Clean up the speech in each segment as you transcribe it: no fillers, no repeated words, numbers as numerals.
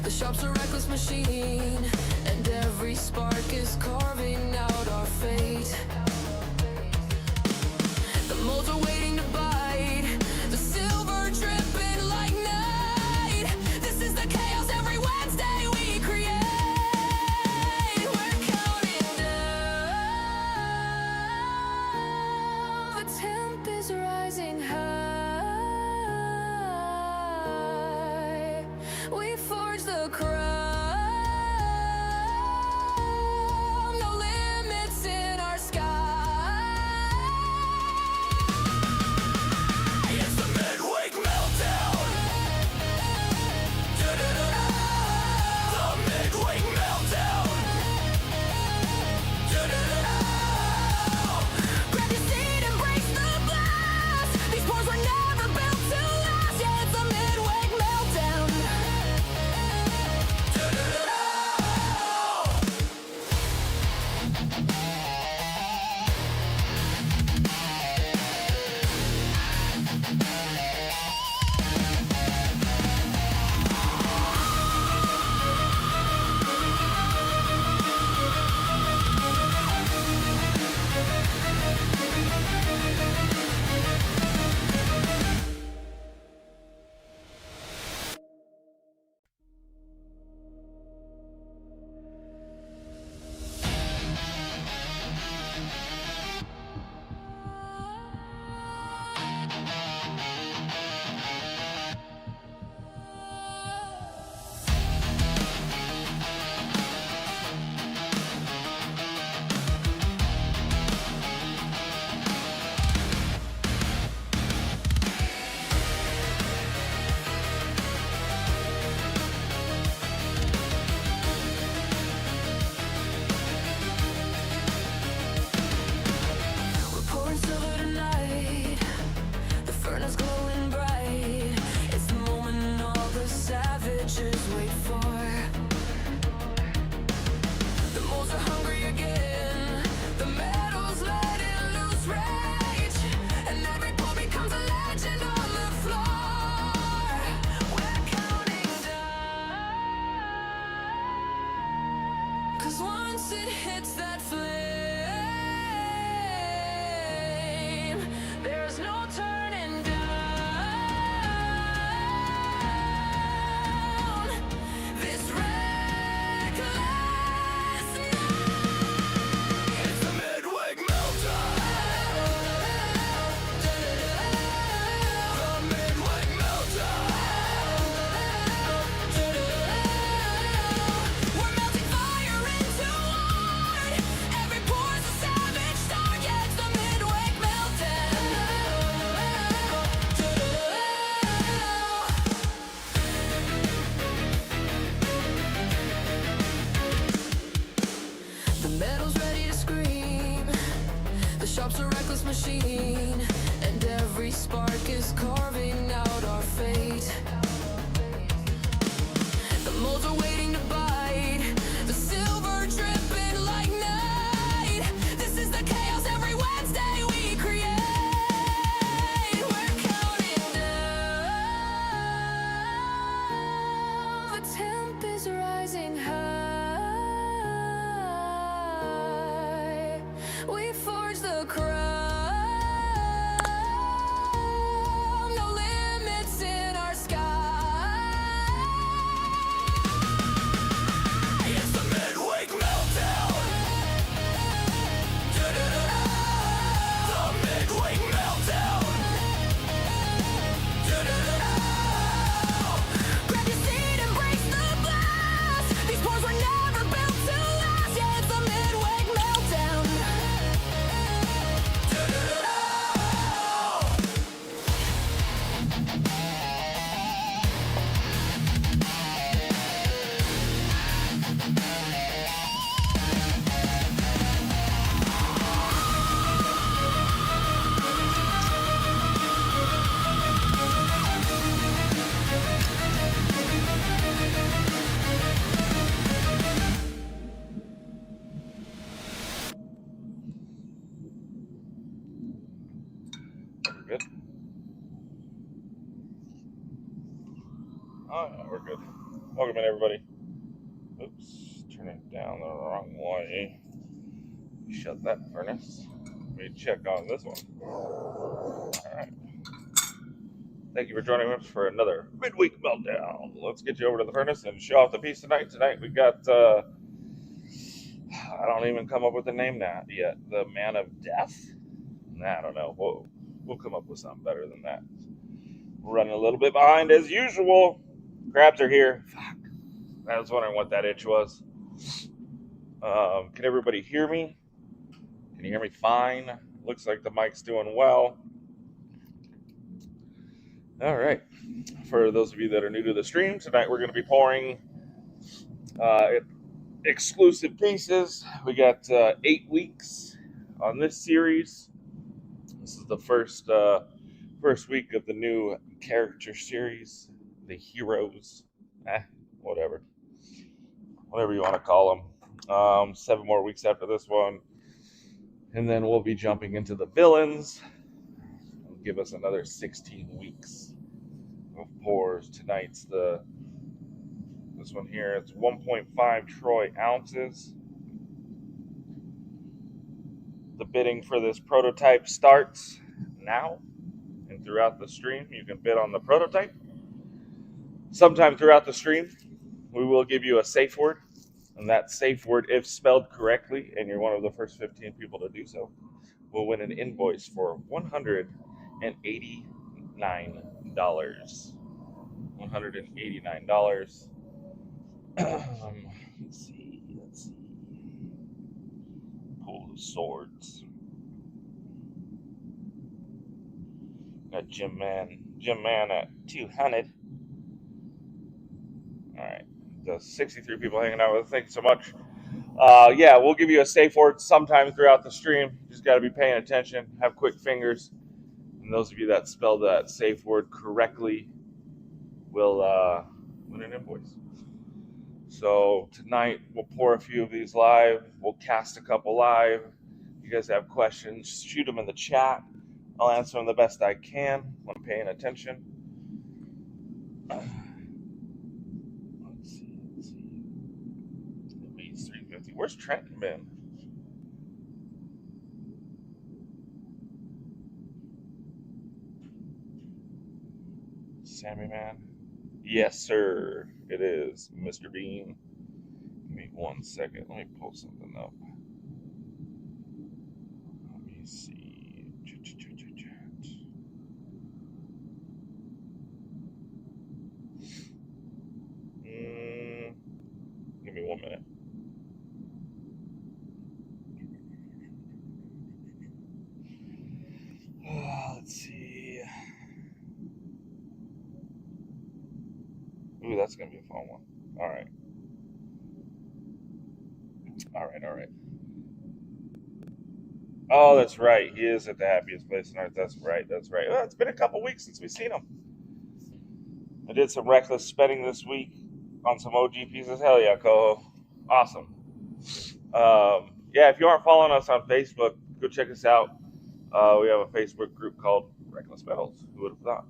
The shop's a reckless machine, and every spark is carving out our fate. The molds are waiting to bite, the silver dripping like night. This is the chaos every Wednesday we create. We're counting down. The temp is rising high. We forge the crown. No limits in our sky. It's the Midweek Meltdown. Da-da-da-da. The Midweek Meltdown. Da-da-da-da. Grab your seat, embrace the blast. These pours were never built to last. Yeah, it's the Midweek Meltdown. Da-da-da-da. We're pouring silver tonight. The furnace glowing bright. It's the moment all the savages wait for. The moles are hungry again. The metal's letting loose rage, and every pull becomes a legend on the floor. We're counting down, 'cause once it hits that flame, there's no turning down. This reckless night. It's the Midweek Meltdown. The Midweek Meltdown. We're melting fire into art. Every pore's a savage start. Yeah, it's the Midweek Meltdown. The metal's ready to scream. The shop's a reckless machine, and every spark is carving out our fate. The molds are waiting to bite, the silver dripping like night. This is the chaos every Wednesday we create. We're counting down. The temp is rising high. We forge the crown. No limits in our sky. It's the Midweek Meltdown. Da-da-da-da. The Midweek Meltdown. Da-da-da-da. Grab your seat, embrace the blast. These pours were never built to last. Yeah, it's the Midweek Meltdown. Da-da-da-da. Good. Oh, yeah, we're good. Welcome in, everybody. Oops, turn it down the wrong way. Shut that furnace. Let me check on this one. All right. Thank you for joining us for another Midweek Meltdown. Let's get you over to the furnace and show off the piece tonight. Tonight we got, I don't even come up with a name now yet. The Man of Death? I don't know. We'll come up with something better than that. We're running a little bit behind as usual. Crabs are here. Fuck. I was wondering what that itch was. Can everybody hear me? Can you hear me fine? Looks like the mic's doing well. All right. For those of you that are new to the stream, tonight we're going to be pouring exclusive pieces. We got 8 weeks on this series. This is the first week of the new character series, the heroes. Whatever you want to call them. 7 more weeks after this one, and then we'll be jumping into the villains. It'll give us another 16 weeks of pours. Tonight's this one here. It's 1.5 troy ounces. The bidding for this prototype starts now, and throughout the stream you can bid on the prototype. Sometime throughout the stream we will give you a safe word, and that safe word, if spelled correctly and you're one of the first 15 people to do so, will win an invoice for $189. $189. Let's see. Pool of Swords. Got Jim Man at 200. All right. The 63 people hanging out with us. Thank you so much. Yeah, we'll give you a safe word sometime throughout the stream. Just got to be paying attention. Have quick fingers. And those of you that spell that safe word correctly will win an invoice. So tonight we'll pour a few of these live. We'll cast a couple live. If you guys have questions, shoot them in the chat. I'll answer them the best I can when I'm paying attention. Let's see. Louise 350. Where's Trenton been? Sammy Man? Yes, sir. It is, Mr. Bean. Give me 1 second. Let me pull something up. Let me see. Give me 1 minute. Let's see. Ooh, that's going to be a fun one. All right. Oh, that's right. He is at the happiest place on earth. That's right. Well, it's been a couple weeks since we've seen him. I did some reckless spending this week on some OG pieces. Hell yeah, Coho. Awesome. Yeah, if you aren't following us on Facebook, go check us out. We have a Facebook group called Reckless Metals. Who would have thought?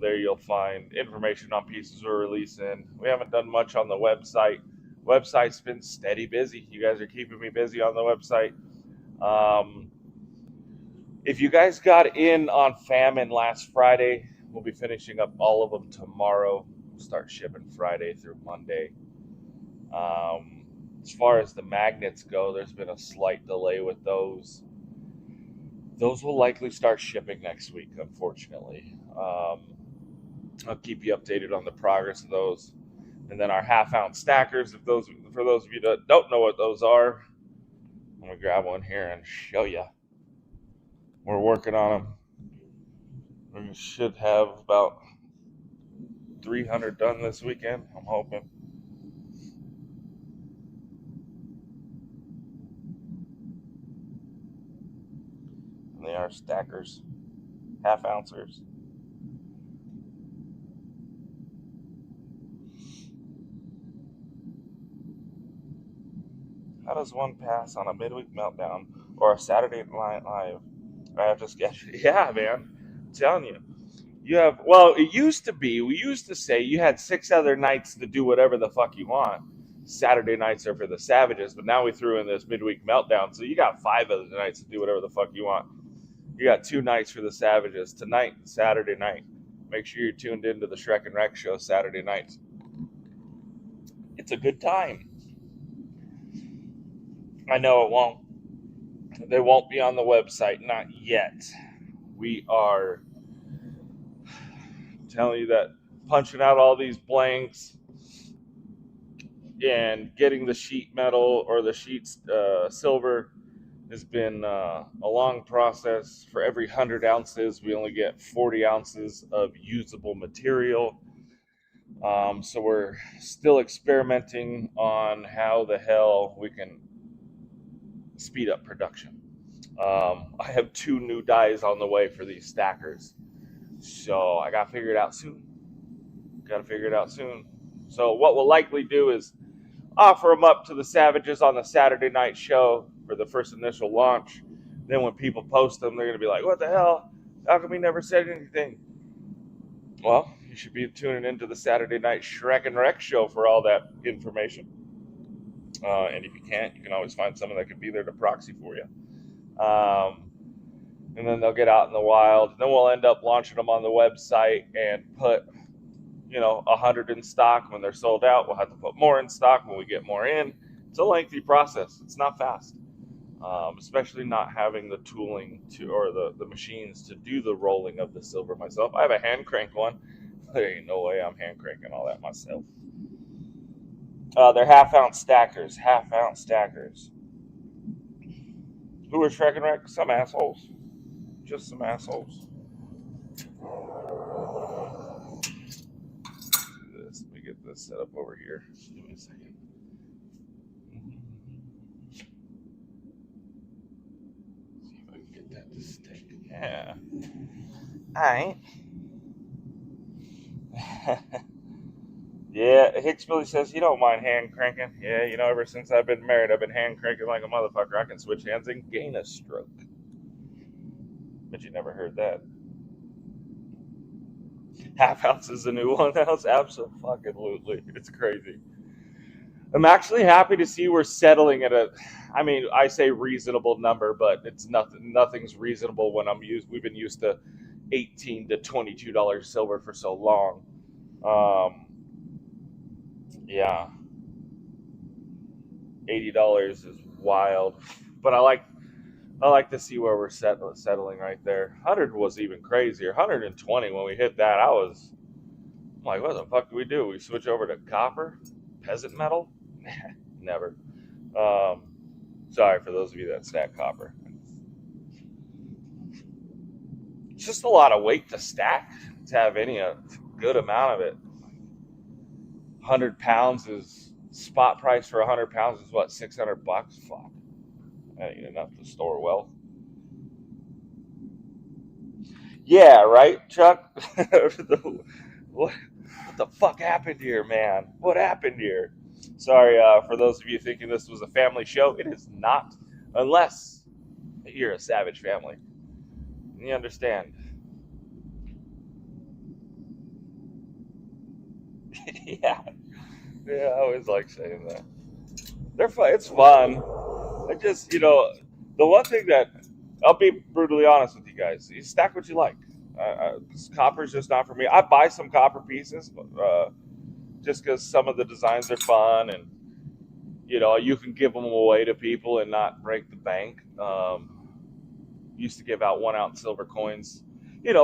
There you'll find information on pieces we're releasing. We haven't done much on the website. Website's been steady busy. You guys are keeping me busy on the website. If you guys got in on Famine last Friday, we'll be finishing up all of them tomorrow. We'll start shipping Friday through Monday. As far as the magnets go, there's been a slight delay with those. Those will likely start shipping next week, unfortunately. I'll keep you updated on the progress of those. And then our half-ounce stackers, for those of you that don't know what those are, I'm going to grab one here and show you. We're working on them. We should have about 300 done this weekend, I'm hoping. And they are stackers, half-ouncers. How does one pass on a midweek meltdown or a Saturday Night Live? I have to sketch. Yeah, man. I'm telling you. Well, it used to be, we used to say you had 6 other nights to do whatever the fuck you want. Saturday nights are for the savages, but now we threw in this midweek meltdown, so you got 5 other nights to do whatever the fuck you want. You got 2 nights for the savages. Tonight, Saturday night. Make sure you're tuned into the Shrek and Rex show Saturday nights. It's a good time. I know it won't. They won't be on the website, not yet. We are telling you that punching out all these blanks and getting the sheet metal or the sheets silver has been a long process. For every 100 ounces, we only get 40 ounces of usable material. So we're still experimenting on how the hell we can speed up production. I have 2 new dies on the way for these stackers, so I gotta figure it out soon. So what we'll likely do is offer them up to the savages on the Saturday night show for the first initial launch. Then when people post them, they're gonna be like, "What the hell? How come we never said anything?" Well, you should be tuning into the Saturday night Shrek and Rex show for all that information. And if you can't, you can always find someone that can be there to proxy for you. And then they'll get out in the wild. Then we'll end up launching them on the website and put, 100 in stock. When they're sold out, we'll have to put more in stock when we get more in. It's a lengthy process. It's not fast, especially not having the tooling or the machines to do the rolling of the silver myself. I have a hand crank one. There ain't no way I'm hand cranking all that myself. They're half-ounce stackers. Half-ounce stackers. Who are Shrek and Rex? Some assholes. Just some assholes. Let me get this set up over here. Give me a second. See if I can get that to stick. Yeah. Alright. Yeah, Hicks Billy says he don't mind hand cranking. Yeah, ever since I've been married, I've been hand cranking like a motherfucker. I can switch hands and gain a stroke. But you never heard that. Half ounce is the new 1 ounce? Absolutely. It's crazy. I'm actually happy to see we're settling at I say reasonable number, but it's nothing's reasonable when we've been used to $18 to $22 silver for so long. Yeah. $80 is wild. But I like to see where we're settling right there. 100 was even crazier. 120 when we hit that, I'm like, what the fuck do we do? We switch over to copper? Peasant metal? Never. Sorry for those of you that stack copper. It's just a lot of weight to stack to have any good amount of it. 100 pounds is spot price for 100 pounds is what, $600? Fuck. That ain't enough to store wealth. Yeah, right, Chuck? What the fuck happened here, man? What happened here? Sorry, for those of you thinking this was a family show, it is not, unless you're a savage family. You understand? Yeah. Yeah, I always like saying that. They're fun. It's fun. I just, the one thing that I'll be brutally honest with you guys, you stack what you like. Copper's just not for me. I buy some copper pieces, just because some of the designs are fun, and you can give them away to people and not break the bank. Used to give out 1 ounce silver coins,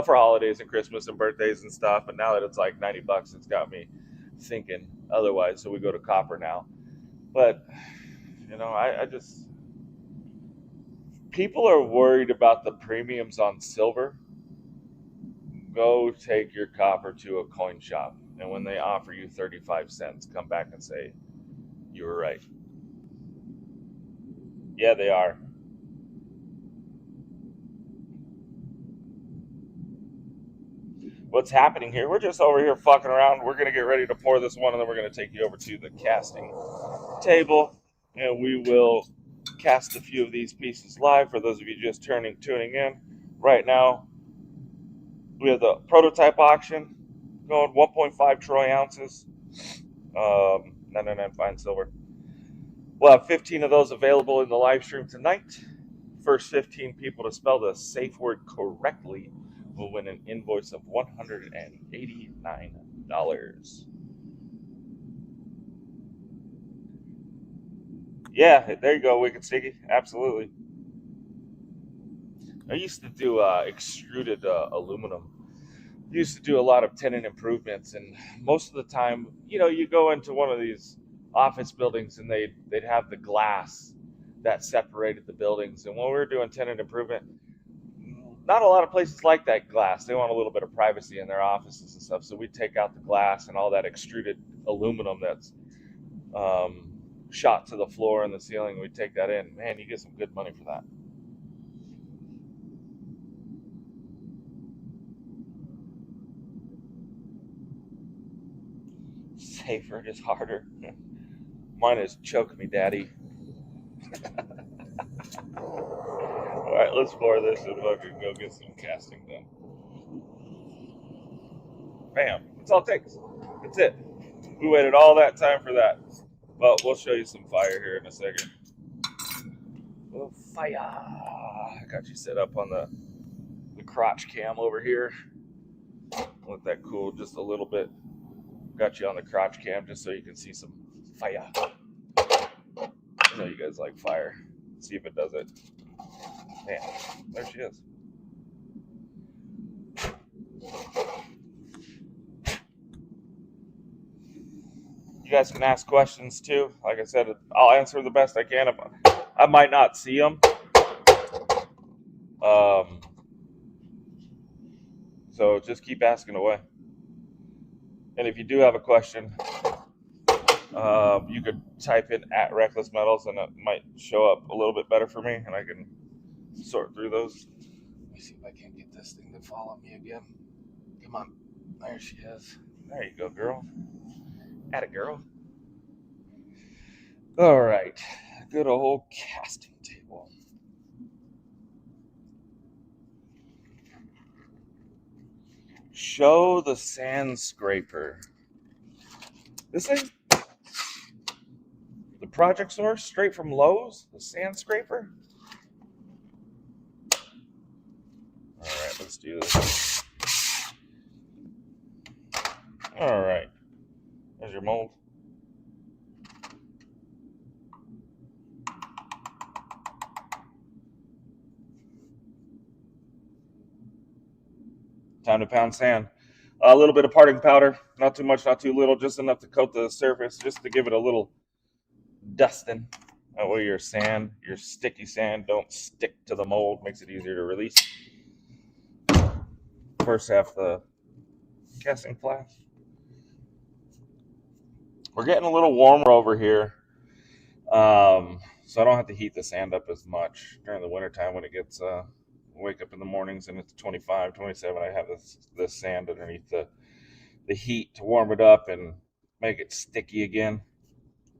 for holidays and Christmas and birthdays and stuff. But now that it's like $90, it's got me thinking otherwise. So we go to copper now. But I just, people are worried about the premiums on silver. Go take your copper to a coin shop, and when they offer you 35 cents, come back and say you were right. Yeah, they are. What's happening here? We're just over here fucking around. We're gonna get ready to pour this one, and then we're gonna take you over to the casting table, and we will cast a few of these pieces live for those of you just tuning in right now. We have the prototype auction going 1.5 troy ounces, 999 fine silver. We'll have 15 of those available in the live stream tonight. First 15 people to spell the safe word correctly will win an invoice of $189. Yeah, there you go, Wicked Sticky. Absolutely. I used to do extruded aluminum. I used to do a lot of tenant improvements, and most of the time, you go into one of these office buildings, and they'd have the glass that separated the buildings. And when we were doing tenant improvement, not a lot of places like that glass. They want a little bit of privacy in their offices and stuff. So we take out the glass and all that extruded aluminum that's shot to the floor and the ceiling. We take that in. Man, you get some good money for that. Safer is harder. Mine is choke me, daddy. All right, let's pour this and fucking go get some casting done. Bam. That's all it takes. That's it. We waited all that time for that. Well, we'll show you some fire here in a second. Oh, fire. I got you set up on the crotch cam over here. Let that cool just a little bit. Got you on the crotch cam just so you can see some fire. I know you guys like fire. Let's see if it does it. Man, there she is. You guys can ask questions too. Like I said, I'll answer the best I can. I might not see them. So just keep asking away. And if you do have a question, you could type in at Reckless Metals, and it might show up a little bit better for me, and I can sort through those. Let me see if I can get this thing to follow me again. Come on. There she is. There you go, girl. Atta girl. All right. Good old casting table. Show the sand scraper. This thing? The Project Source, straight from Lowe's? The sand scraper? All right, let's do this. All right. There's your mold. Time to pound sand. A little bit of parting powder. Not too much, not too little. Just enough to coat the surface, just to give it a little dusting. That way your sand, your sticky sand, don't stick to the mold. Makes it easier to release. First half the casting flask. We're getting a little warmer over here. So I don't have to heat the sand up as much during the wintertime when it gets wake up in the mornings and it's 25, 27. I have this sand underneath the heat to warm it up and make it sticky again.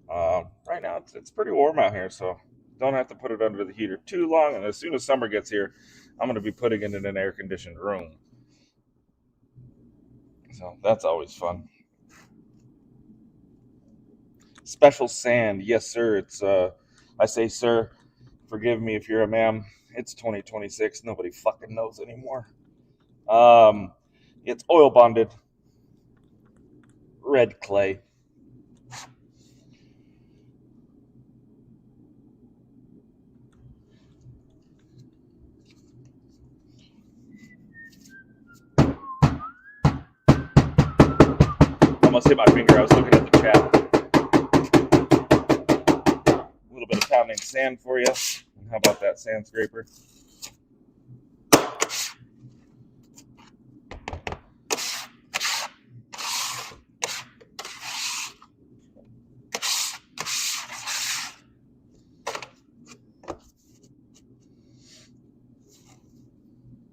Right now it's pretty warm out here, so don't have to put it under the heater too long. And as soon as summer gets here, I'm going to be putting it in an air-conditioned room. So that's always fun. Special sand, yes sir. It's I say sir, forgive me if you're a ma'am. It's 2026. Nobody fucking knows anymore. It's oil bonded red clay. Almost hit my finger. I was looking at the chat. A little bit of pounding sand for you. And how about that sand scraper?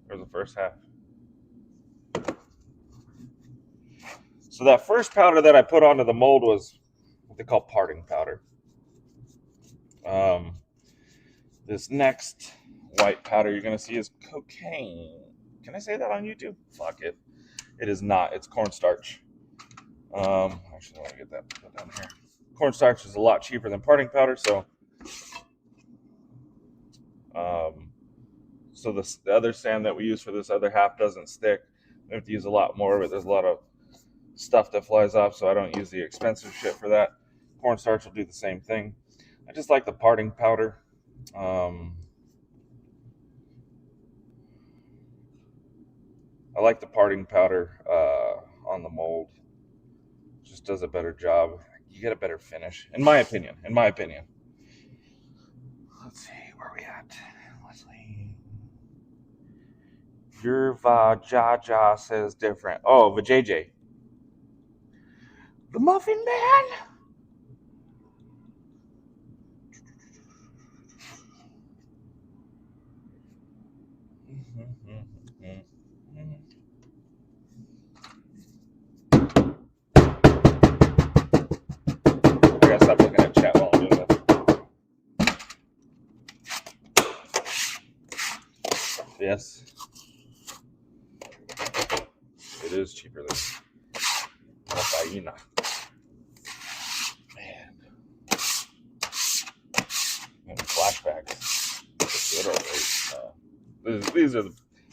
There's the first half. So that first powder that I put onto the mold was what they call parting powder. This next white powder you're going to see is cocaine. Can I say that on YouTube? Fuck it. It is not. It's cornstarch. Actually, I want to get that put down here. Cornstarch is a lot cheaper than parting powder, so um, the other sand that we use for this other half doesn't stick. We have to use a lot more of it. There's a lot of stuff that flies off, so I don't use the expensive shit for that. Cornstarch will do the same thing. I just like the parting powder. I like the parting powder on the mold. Just does a better job. You get a better finish, in my opinion. In my opinion. Let's see where we at. Leslie. Your Vajaja says different. Oh, Vajayjay. The Muffin Man. I gotta stop looking at chat while I'm doing this. Yes. It is cheaper than Rafaina. Man. And flashbacks. Good old days.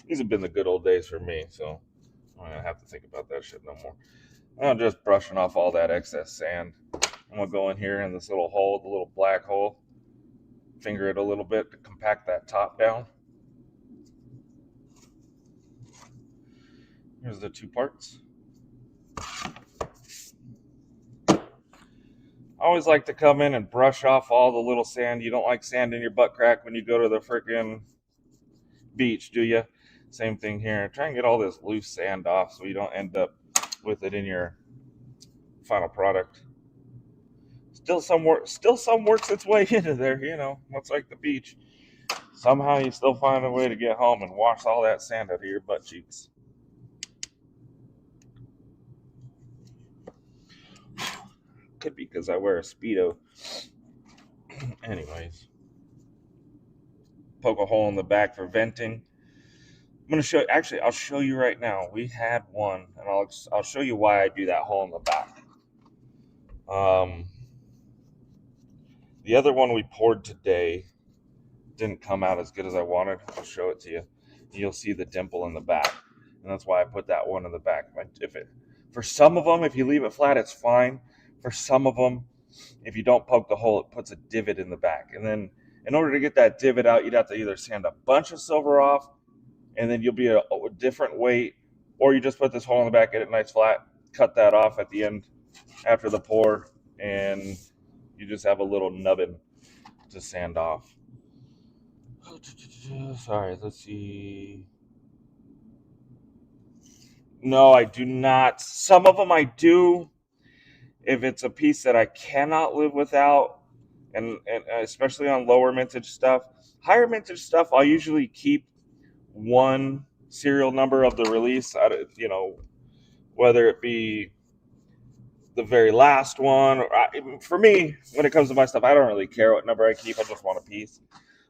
These have been the good old days for me, so I'm gonna have to think about that shit no more. I'm just brushing off all that excess sand. I'm gonna go in here in this little hole, the little black hole, finger it a little bit to compact that top down. Here's the two parts. I always like to come in and brush off all the little sand. You don't like sand in your butt crack when you go to the freaking beach, do you? Same thing here. Try and get all this loose sand off so you don't end up with it in your final product. Still some works its way into there, you know, much like the beach. Somehow you still find a way to get home and wash all that sand out of your butt cheeks. Could be because I wear a Speedo. Anyways. Poke a hole in the back for venting. I'm going to show, actually, I'll show you right now. We had one, and I'll show you why I do that hole in the back. The other one we poured today didn't come out as good as I wanted. I'll show it to you. You'll see the dimple in the back, and that's why I put that one in the back. For some of them, if you leave it flat, it's fine. For some of them, if you don't poke the hole, it puts a divot in the back. And then in order to get that divot out, you'd have to either sand a bunch of silver off, and then you'll be a different weight, or you just put this hole in the back, get it nice flat, cut that off at the end after the pour, and you just have a little nubbin to sand off. Sorry, let's see. No, I do not. Some of them I do. If it's a piece that I cannot live without, and especially on lower mintage stuff. Higher mintage stuff, I'll usually keep one serial number of the release, you know, whether it be the very last one. For me, when it comes to my stuff, I don't really care what number I keep. I just want a piece.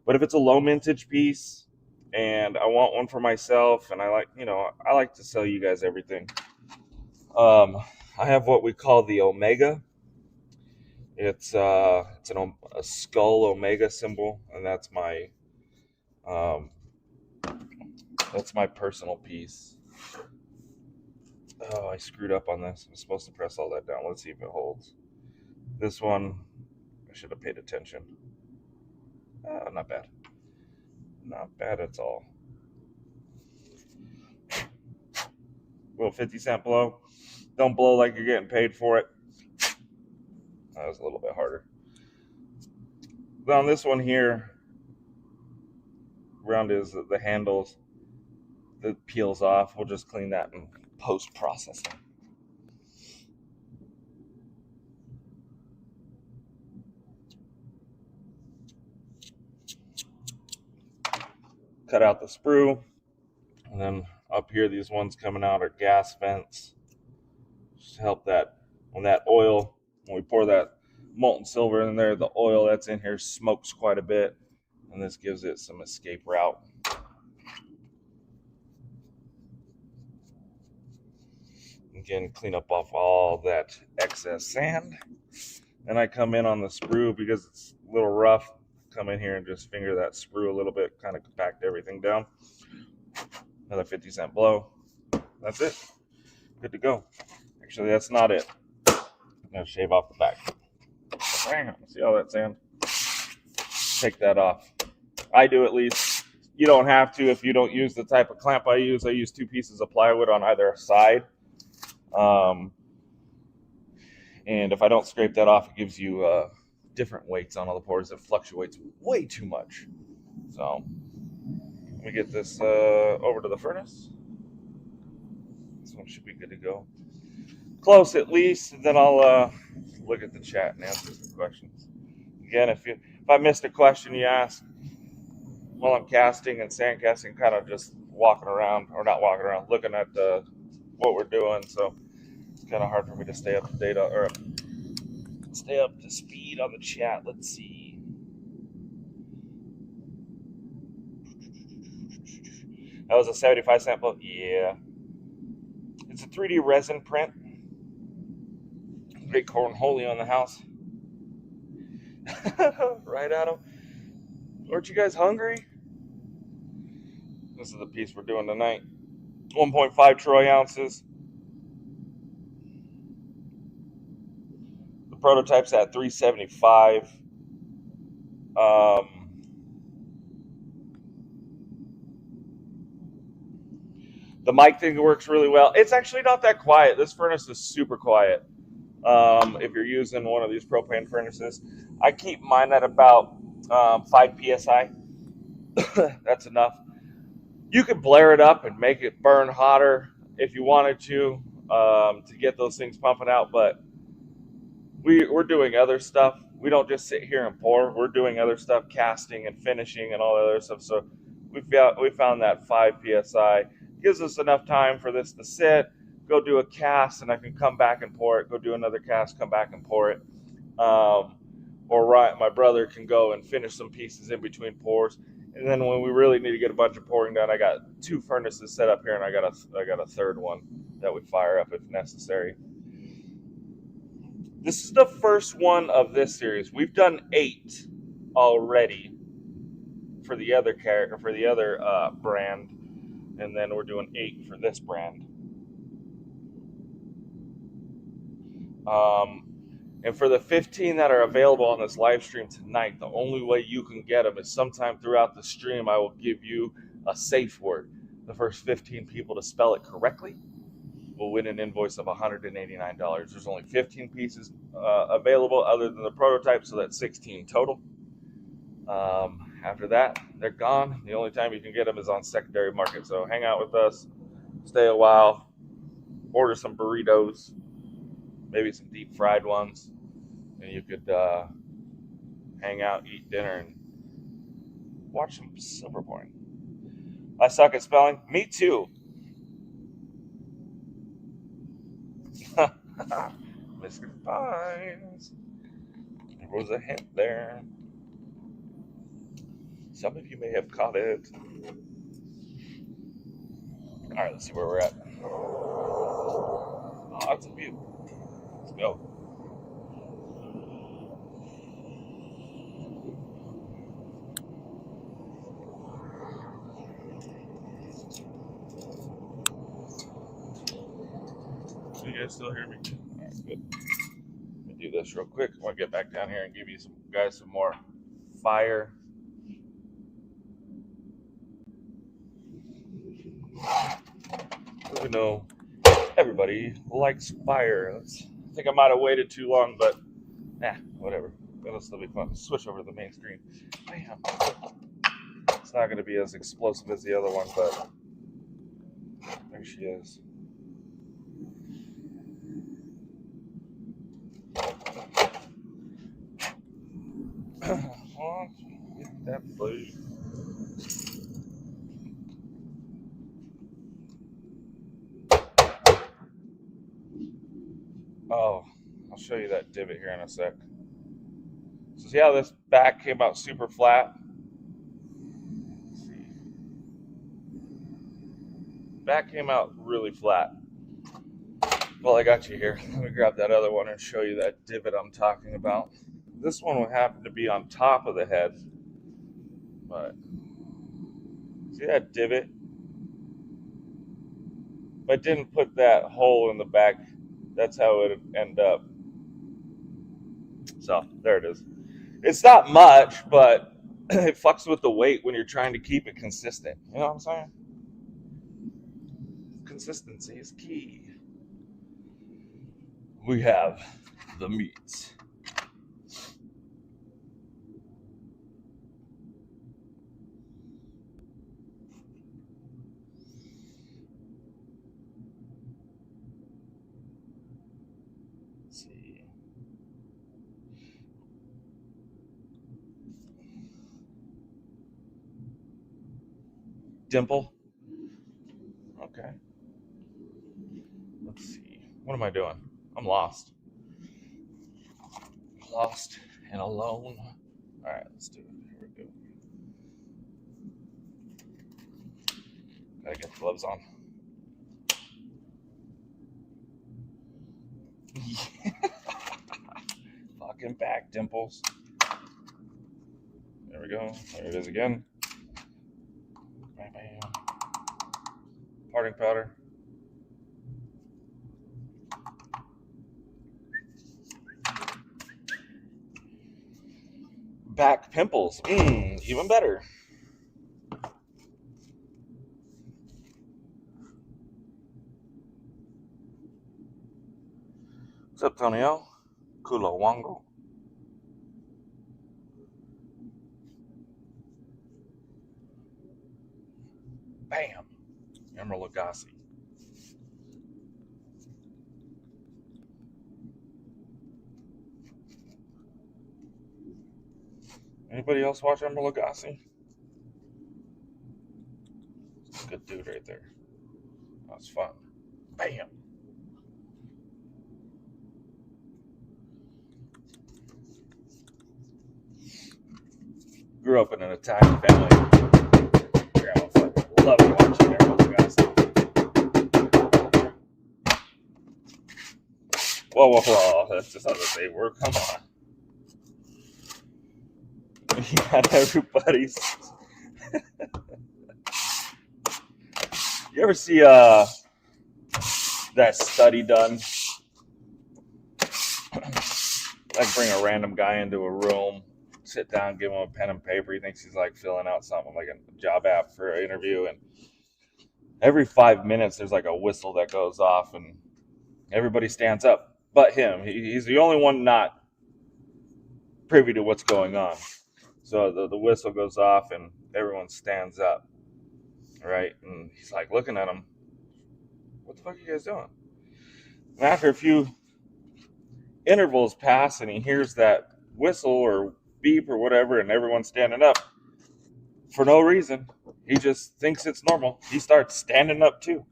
But if it's a low mintage piece and I want one for myself, and I like to sell you guys everything. I have what we call the Omega. It's a skull Omega symbol, and that's my personal piece. Oh, I screwed up on this. I'm supposed to press all that down. Let's see if it holds. This one, I should have paid attention. Not bad. Not bad at all. Little 50-cent blow. Don't blow like you're getting paid for it. That was a little bit harder. But on this one here, around is the handles that peels off. We'll just clean that in post-processing. Cut out the sprue, and then up here, these ones coming out are gas vents. Just help that when that oil, when we pour that molten silver in there, the oil that's in here smokes quite a bit, and this gives it some escape route. Again, clean up off all that excess sand. And I come in on the sprue because it's a little rough. Come in here and just finger that sprue a little bit, kind of compact everything down. Another 50-cent blow. That's it. Good to go. Actually, that's not it. I'm going to shave off the back. Bam. See all that sand? Take that off. I do, at least. You don't have to if you don't use the type of clamp I use. I use 2 pieces of plywood on either side. And if I don't scrape that off, it gives you different weights on all the pores. It fluctuates way too much. So let me get this over to the furnace. This one should be good to go. Close at least, and then I'll look at the chat and answer some questions. Again, if I missed a question you asked while I'm casting and sand casting, kind of just walking around, or not walking around, looking at what we're doing. So it's kind of hard for me to stay up to date or stay up to speed on the chat. Let's see. That was a 75-cent blow. Yeah. It's a 3D resin print. Great cornhole on the house. Right, Adam? Aren't you guys hungry? This is the piece we're doing tonight. 1.5 troy ounces. The prototype's at 375. The mic thing works really well. It's actually not that quiet. This furnace is super quiet. If you're using one of these propane furnaces, I keep mine at about 5 psi. That's enough. You could blare it up and make it burn hotter if you wanted to get those things pumping out, but we're doing other stuff. We don't just sit here and pour. We're doing other stuff, casting and finishing and all that other stuff. So we found that 5 psi gives us enough time for this to sit, go do a cast, and I can come back and pour it, go do another cast, come back and pour it. My brother can go and finish some pieces in between pours. And then when we really need to get a bunch of pouring done, I got 2 furnaces set up here, and I got a third one that we fire up if necessary. This is the first one of this series. We've done 8 already for the other brand, and then we're doing 8 for this brand. And for the 15 that are available on this live stream tonight, the only way you can get them is sometime throughout the stream I will give you a safe word. The first 15 people to spell it correctly will win an invoice of $189. There's only 15 pieces available other than the prototype, so that's 16 total. After that, they're gone. The only time you can get them is on secondary market. So hang out with us, stay a while, order some burritos, maybe some deep fried ones, and you could hang out, eat dinner, and watch some silver pouring. I suck at spelling. Me too. Mr. Pines. There was a hint there. Some of you may have caught it. All right, let's see where we're at. Oh, that's a view. Let's go. Can you guys still hear me? All right, good. Let me do this real quick. I want to get back down here and give you guys some more fire. You know, everybody likes fire. I think I might have waited too long, but whatever. It'll still be fun. Switch over to the main screen. Bam. It's not going to be as explosive as the other one, but there she is. That blue. Oh, I'll show you that divot here in a sec. So see how this back came out super flat? Let's see. Back came out really flat. Well, I got you here. Let me grab that other one and show you that divot I'm talking about. This one would happen to be on top of the head, but see that divot? If I didn't put that hole in the back, that's how it would end up. So there it is. It's not much, but it fucks with the weight when you're trying to keep it consistent. You know what I'm saying? Consistency is key. We have the meats. Let's see. Dimple. Okay. Let's see. What am I doing? I'm lost. Lost and alone. All right, let's do it. Here we go. Gotta get the gloves on. Fucking back, Dimples. There we go. There it is again. Bam, bam. Parting powder. Back pimples. Even better. What's up, Tonio? Kula Wango. Bam. Emerald Lagasse. Anybody else watch Emerald Lagasse? Good dude right there. That's fun. Bam. Grew up in an Italian family. Grandma fucking loved watching Emerald Lagasse. Whoa. That's just not the same word. Come on. You got everybody's. You ever see that study done? Like bring a random guy into a room, sit down, give him a pen and paper. He thinks he's like filling out something like a job app for an interview, and every 5 minutes there's like a whistle that goes off, and everybody stands up, but him. He's the only one not privy to what's going on. So the whistle goes off, and everyone stands up, right? And he's like looking at him. What the fuck are you guys doing? And after a few intervals pass, and he hears that whistle or beep or whatever, and everyone's standing up for no reason. He just thinks it's normal. He starts standing up too.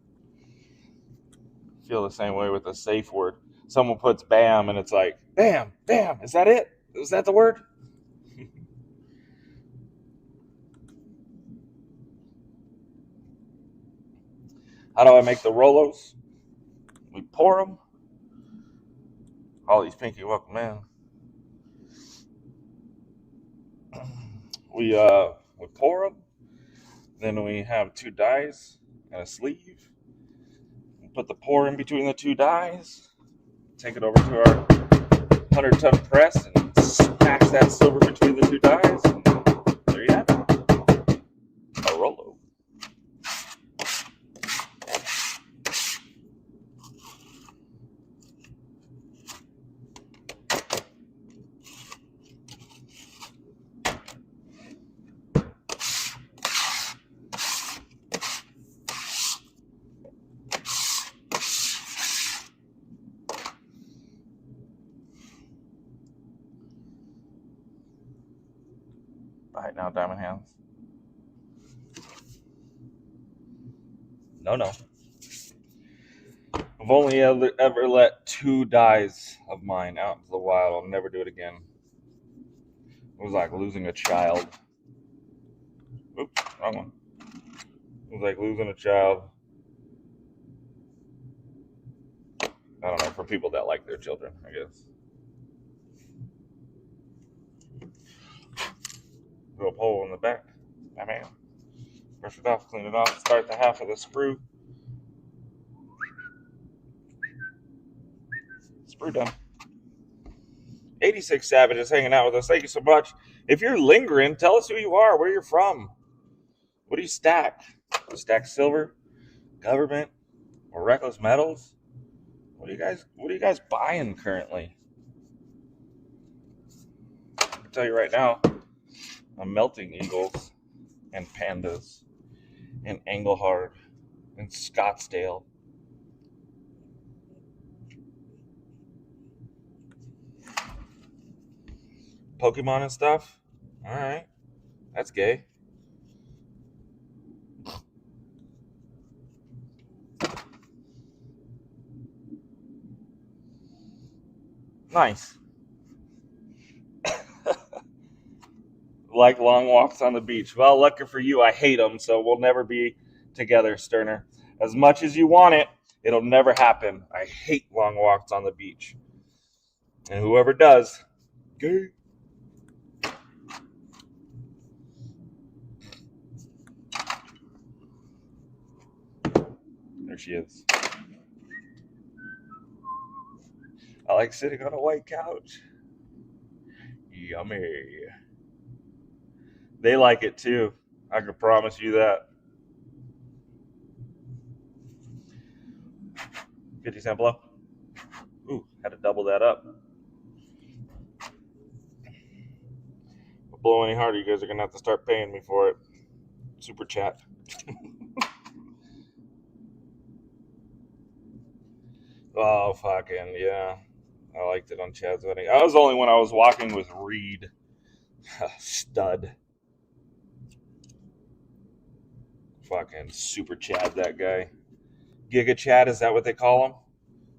Feel the same way with a safe word. Someone puts bam, and it's like, bam, bam. Is that it? Is that the word? How do I make the Rolos? We pour them. All these pinky welcome, man. We pour them. Then we have 2 dies and a sleeve. We put the pour in between the 2 dies. Take it over to our 100-ton press and smash that silver between the 2 dies. And there you have it. A Rolo. All right, now diamond hands. No. I've only ever let 2 dies of mine out into the wild. I'll never do it again. It was like losing a child. Oops, wrong one. It was like losing a child. I don't know, for people that like their children, I guess. Little hole in the back. Bam. Brush it off, clean it off, start the half of the sprue. Sprue done. 86 Savage is hanging out with us. Thank you so much. If you're lingering, tell us who you are, where you're from. What do you stack? Do you stack silver, government, or reckless metals? What are you guys buying currently? I can tell you right now, I'm melting eagles and pandas and Engelhard and Scottsdale. Pokemon and stuff? Alright. That's gay. Nice. Like long walks on the beach. Well, lucky for you, I hate them, so we'll never be together, Sterner. As much as you want it, it'll never happen. I hate long walks on the beach. And whoever does, gay. There she is. I like sitting on a white couch. Yummy. They like it too. I can promise you that. 50-cent blow. Ooh, had to double that up. If I blow any harder, you guys are going to have to start paying me for it. Super chat. Oh, fucking, yeah. I liked it on Chad's wedding. I was only when I was walking with Reed. Stud. Fucking super Chad, that guy. Giga Chad, is that what they call him?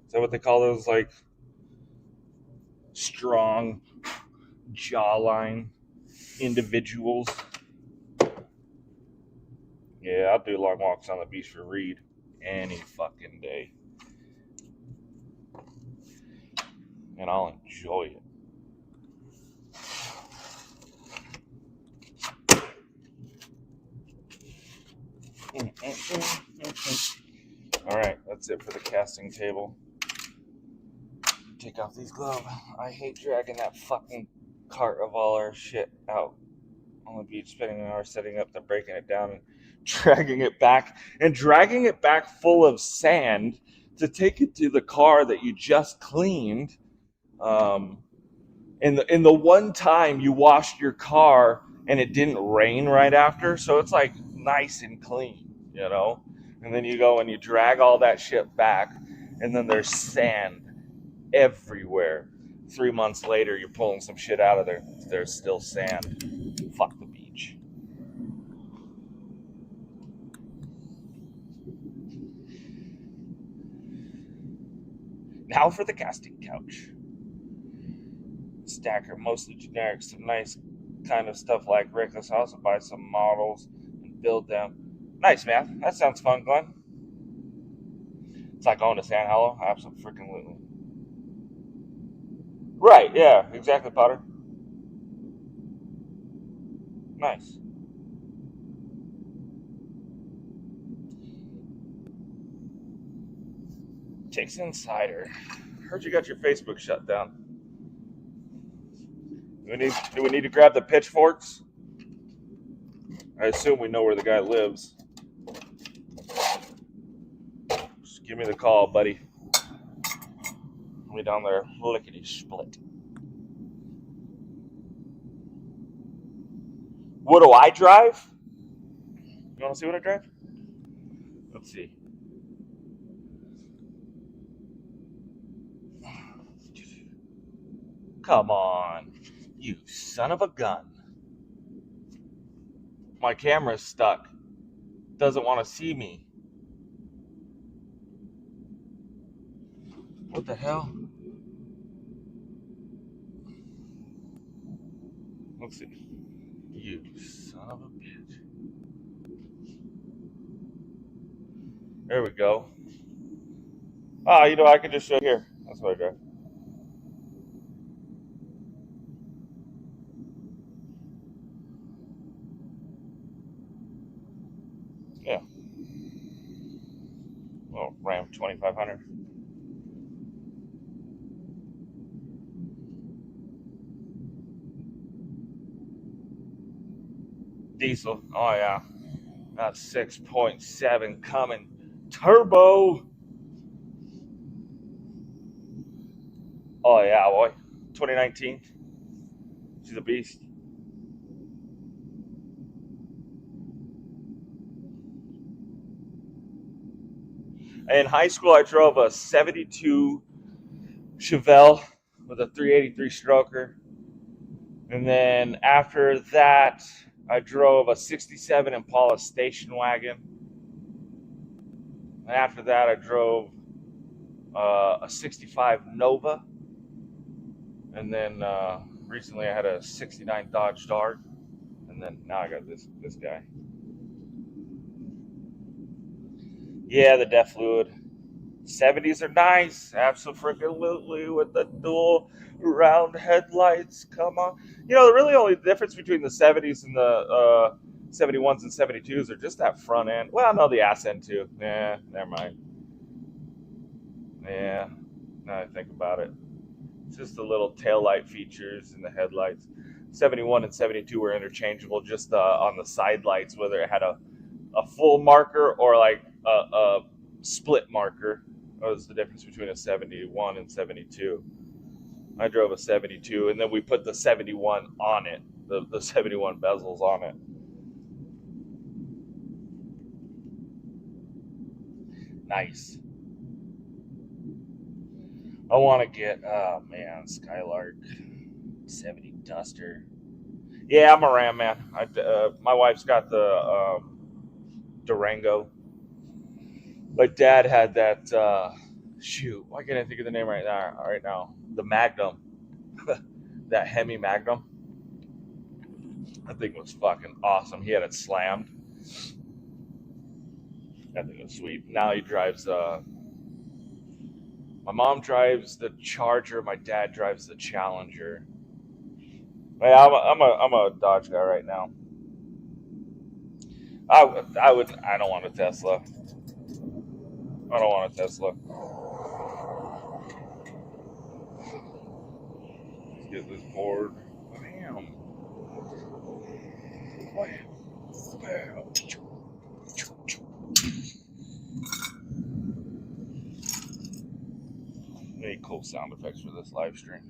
Is that what they call those, like, strong jawline individuals? Yeah, I'll do long walks on the beach for Reed any fucking day. And I'll enjoy it. All right, that's it for the casting table. Take off these gloves. I hate dragging that fucking cart of all our shit out on the beach, spending an hour setting up, then breaking it down and dragging it back full of sand to take it to the car that you just cleaned. In the one time you washed your car and it didn't rain right after, so it's like nice and clean, you know? And then you go and you drag all that shit back, and then there's sand everywhere. 3 months later, you're pulling some shit out of there. There's still sand. Fuck the beach. Now for the casting couch. Stacker, mostly generic, some nice kind of stuff like Reckless. I also buy some models and build them. Nice, man. That sounds fun, Glenn. It's like going to Sand Hollow. Absolutely. Right, yeah, exactly, Potter. Nice. Takes Insider. Heard you got your Facebook shut down. Do we need to grab the pitchforks? I assume we know where the guy lives. Just give me the call, buddy. I'll be down there lickety split. What do I drive? You want to see what I drive? Let's see. Come on, you son of a gun. My camera's stuck. Doesn't want to see me. What the hell? Let's see. You son of a bitch. There we go. Ah, I could just show here. That's what I drive. Yeah. Well, Ram 2500. Diesel. Oh yeah. That's 6.7 coming. Turbo. Oh yeah, boy. 2019. She's a beast. In high school, I drove a 72 Chevelle with a 383 stroker. And then after that, I drove a 67 Impala station wagon. And after that, I drove a 65 Nova. And then recently I had a 69 Dodge Dart. And then now I got this guy. Yeah, the DEF fluid. 70s are nice, absolutely, with the dual round headlights. Come on, the really only difference between the 70s and the 71s and 72s are just that front end. Well, no, the ass end too. Yeah, never mind. Yeah, now I think about it, it's just the little tail light features and the headlights. 71 and 72 were interchangeable, just on the side lights, whether it had a full marker or like a split marker. That was the difference between a 71 and 72. I drove a 72, and then we put the 71 on it, the 71 bezels on it. Nice. I want to get, oh man, Skylark 70 Duster. Yeah, I'm a Ram man. My wife's got the Durango. My dad had that. Shoot, why can't I think of the name right now? Right now, the Magnum, that Hemi Magnum. That thing was fucking awesome. He had it slammed. That thing was sweet. Now he drives. My mom drives the Charger. My dad drives the Challenger. Yeah, I'm a Dodge guy right now. I don't want a Tesla. I don't want a Tesla. Let's get this board. Bam. Bam. Any cool sound effects for this live stream?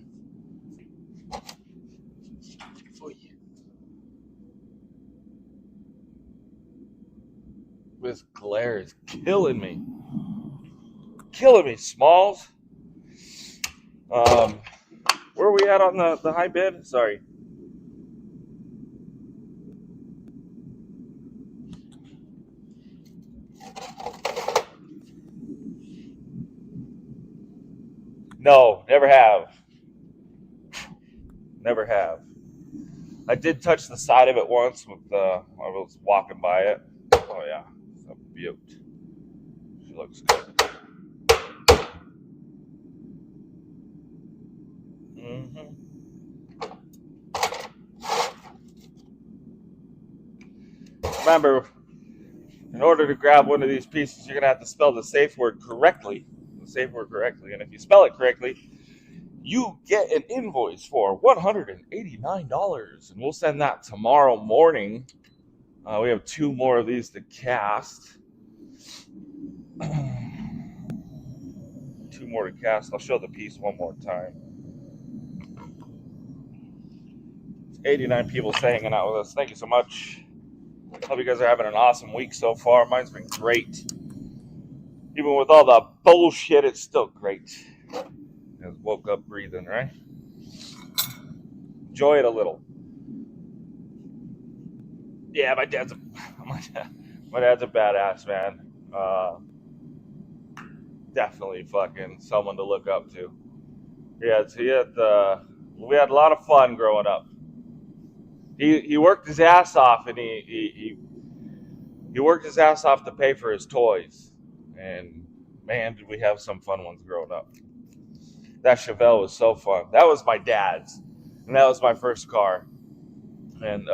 Oh, yeah. This glare is killing me. Killing me, Smalls. Where are we at on the high bid? Sorry. No, never have. Never have. I did touch the side of it once with I was walking by it. Oh yeah, it's a beaut. She looks good. Mm-hmm. Remember, in order to grab one of these pieces, you're gonna have to spell the safe word correctly. The safe word correctly, and if you spell it correctly, you get an invoice for $189, and we'll send that tomorrow morning. We have 2 more of these to cast. 2 more to cast. I'll show the piece one more time. 89 people hanging out with us. Thank you so much. Hope you guys are having an awesome week so far. Mine's been great. Even with all the bullshit, it's still great. Just woke up breathing, right? Enjoy it a little. Yeah, my dad's a badass, man. Definitely fucking someone to look up to. Yeah, we had a lot of fun growing up. He worked his ass off, and he worked his ass off to pay for his toys, and man, did we have some fun ones growing up. That Chevelle was so fun. That was my dad's, and that was my first car. And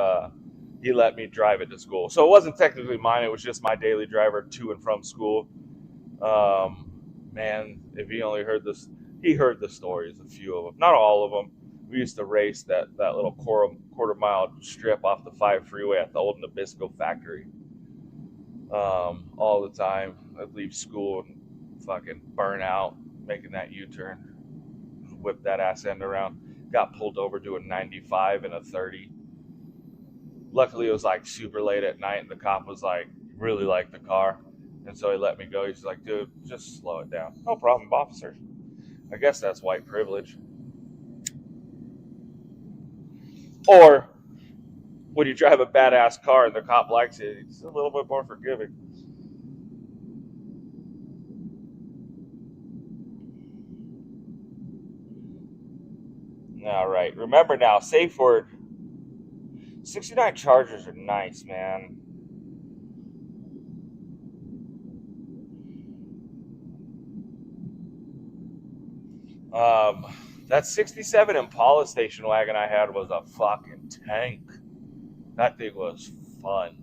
he let me drive it to school. So it wasn't technically mine. It was just my daily driver to and from school. Man, if he only heard this, he heard the stories, a few of them, not all of them. We used to race that little quarter mile strip off the 5 freeway at the old Nabisco factory all the time. I'd leave school and fucking burn out making that U-turn, whip that ass end around. Got pulled over doing 95 and a 30. Luckily, it was like super late at night, and the cop was like, really liked the car. And so he let me go. He's like, dude, just slow it down. No problem, officer. I guess that's white privilege. Or when you drive a badass car and the cop likes it, it's a little bit more forgiving. All right. Remember now, safe word. 69 Chargers are nice, man. That 67 Impala station wagon I had was a fucking tank. That thing was fun.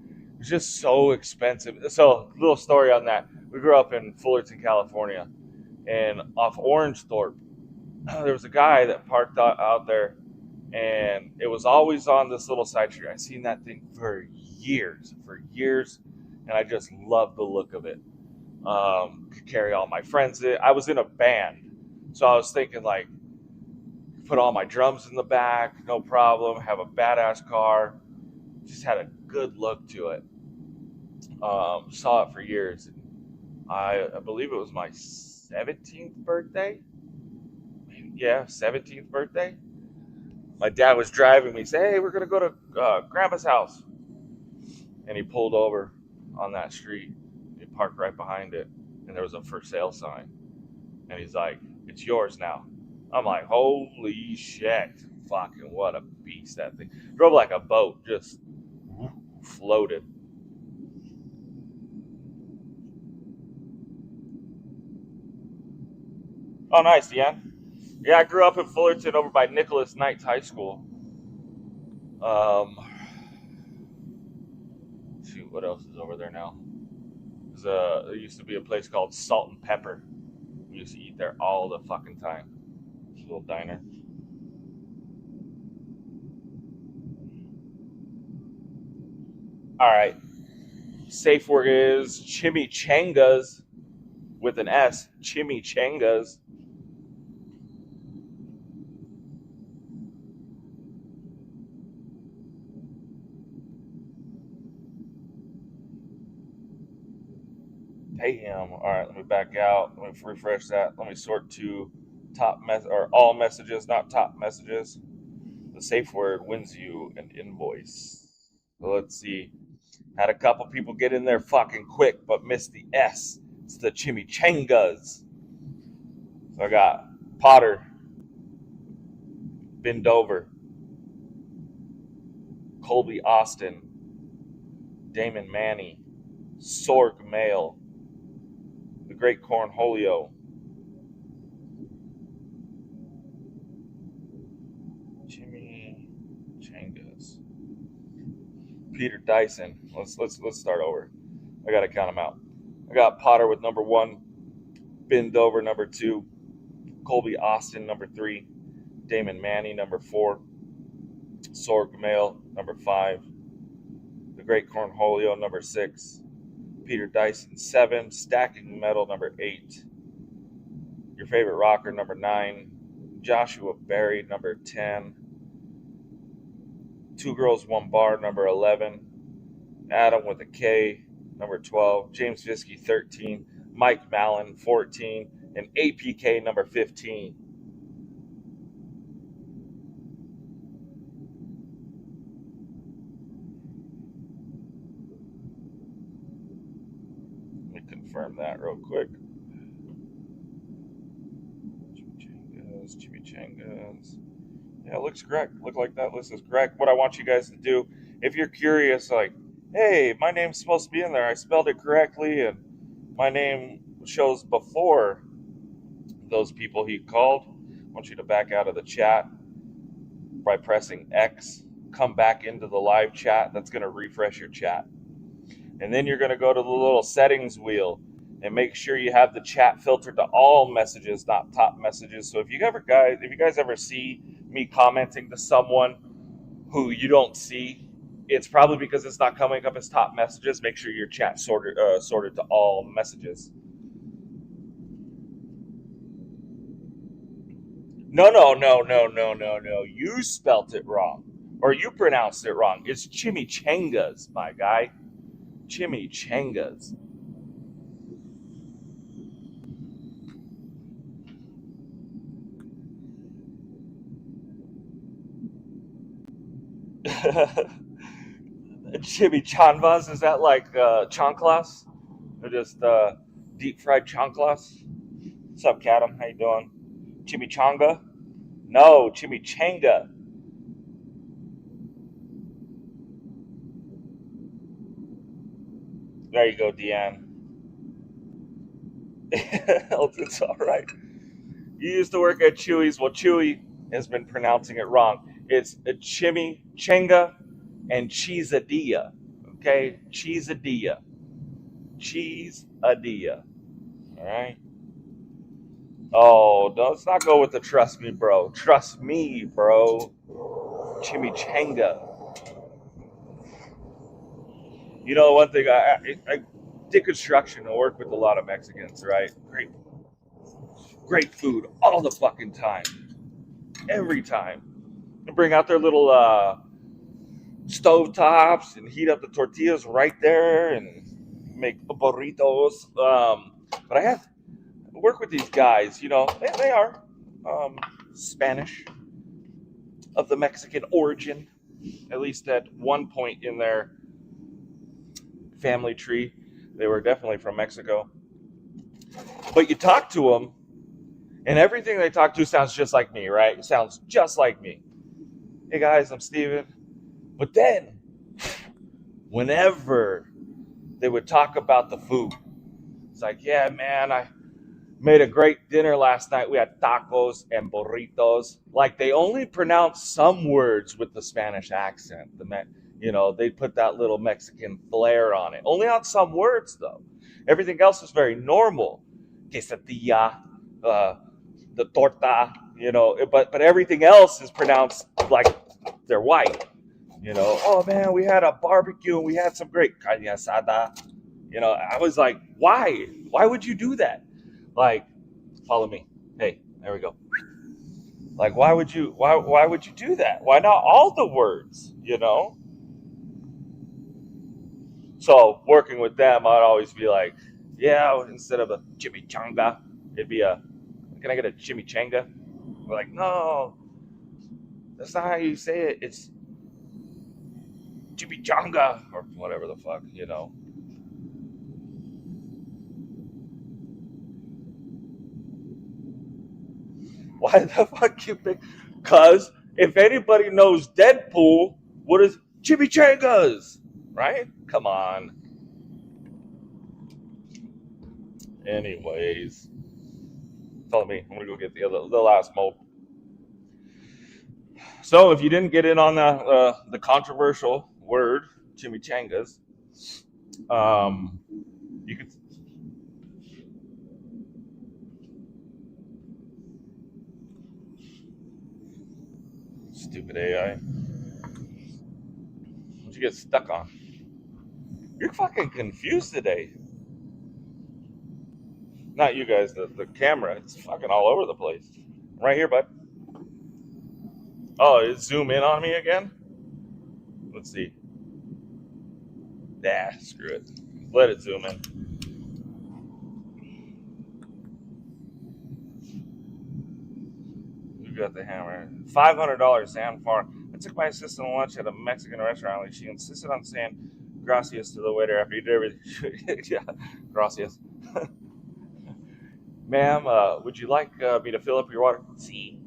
It was just so expensive. So, little story on that. We grew up in Fullerton, California, and off Orangethorpe, there was a guy that parked out there, and it was always on this little side street. I seen that thing for years, and I just loved the look of it. Could carry all my friends in. I was in a band, so I was thinking like, put all my drums in the back, no problem. Have a badass car. Just had a good look to it. Saw it for years. I believe it was my 17th birthday. Yeah, 17th birthday. My dad was driving me. Say, hey, we're gonna go to Grandpa's house, and he pulled over on that street. He parked right behind it, and there was a for sale sign. And he's like, "It's yours now." I'm like, "Holy shit! Fucking what a beast that thing! Drove like a boat, just floated." Oh, nice, Deanne. Yeah, I grew up in Fullerton over by Nicholas Knights High School. Um, shoot, what else is over there now? There used to be a place called Salt and Pepper. We used to eat there all the fucking time. It's a little diner. All right. Safe word is chimichangas with an S. Chimichangas. Damn. All right, let me back out. Let me refresh that. Let me sort to or all messages, not top messages. The safe word wins you an invoice. So let's see. Had a couple people get in there fucking quick, but missed the S. It's the chimichangas. So I got Potter, Bindover, Colby Austin, Damon Manny, Sorg Mail, the Great Cornholio, Chimichangas, Peter Dyson. Let's start over. I gotta count them out. I got Potter with number 1, Bindover number 2, Colby Austin number 3, Damon Manny number 4, Sorg Mail number 5, the Great Cornholio number 6, Peter Dyson 7, Stacking Metal number 8, your favorite rocker number 9, Joshua Berry number 10, Two Girls One Bar number 11, Adam with a K number 12, James Visky 13, Mike Mallon 14, and APK number 15. Let me confirm that real quick. Chimichangas. Yeah, it looks correct. Look like that list is correct. What I want you guys to do, if you're curious, like, hey, my name's supposed to be in there. I spelled it correctly, and my name shows before those people he called, I want you to back out of the chat by pressing X. Come back into the live chat. That's going to refresh your chat. And then you're going to go to the little settings wheel and make sure you have the chat filtered to all messages, not top messages. So if you guys ever see me commenting to someone who you don't see, it's probably because it's not coming up as top messages. Make sure your chat sorted to all messages. No. You spelt it wrong, or you pronounced it wrong. It's chimichangas, my guy. Chimichangas. Chimichanvas, is that like chanclas? They're just deep fried chanclas. What's up, Cadam? How you doing? Chimichanga? No, chimichanga. There you go, Deanne. It's all right. You used to work at Chewy's. Well, Chewy has been pronouncing it wrong. It's a chimichanga and cheesadilla. Okay? Cheesadilla. Cheesadilla. All right? Oh, let's not go with the trust me, bro. Trust me, bro. Chimichanga. You know, one thing, I did construction and work with a lot of Mexicans, right? Great food all the fucking time. Every time. They bring out their little stove tops and heat up the tortillas right there and make burritos. But I have work with these guys, you know, they are Spanish of the Mexican origin, at least at one point in their family tree. They were definitely from Mexico. But you talk to them, and everything they talk to sounds just like me, right? It sounds just like me. Hey guys, I'm Steven. But then, whenever they would talk about the food, it's like, yeah, man, I made a great dinner last night. We had tacos and burritos. Like, they only pronounce some words with the Spanish accent. They put that little Mexican flair on it. Only on some words, though. Everything else is very normal. Quesadilla, the torta, but everything else is pronounced like they're white. Oh man, we had a barbecue and we had some great carne asada. I was like, why? Why would you do that? Like, follow me. Hey, there we go. Like, why would you do that? Why not all the words, So working with them, I'd always be like, yeah, instead of a chimichanga, it'd be can I get a chimichanga? We're like, no, that's not how you say it. It's chimichanga or whatever the fuck, Why the fuck you pick? Because if anybody knows Deadpool, what is chimichangas? Right? Come on. Anyways, follow me. I'm gonna go get the last mold. So if you didn't get in on the controversial word chimichangas, you could. Stupid AI. What'd you get stuck on? You're fucking confused today. Not you guys, the camera. It's fucking all over the place. Right here, bud. Oh, it zoom in on me again? Let's see. Nah, screw it. Let it zoom in. We got the hammer. $500, Sam Farm. I took my assistant to lunch at a Mexican restaurant. She insisted on saying gracias to the waiter after he did everything. Yeah, gracias. Ma'am, would you like me to fill up your water? Si.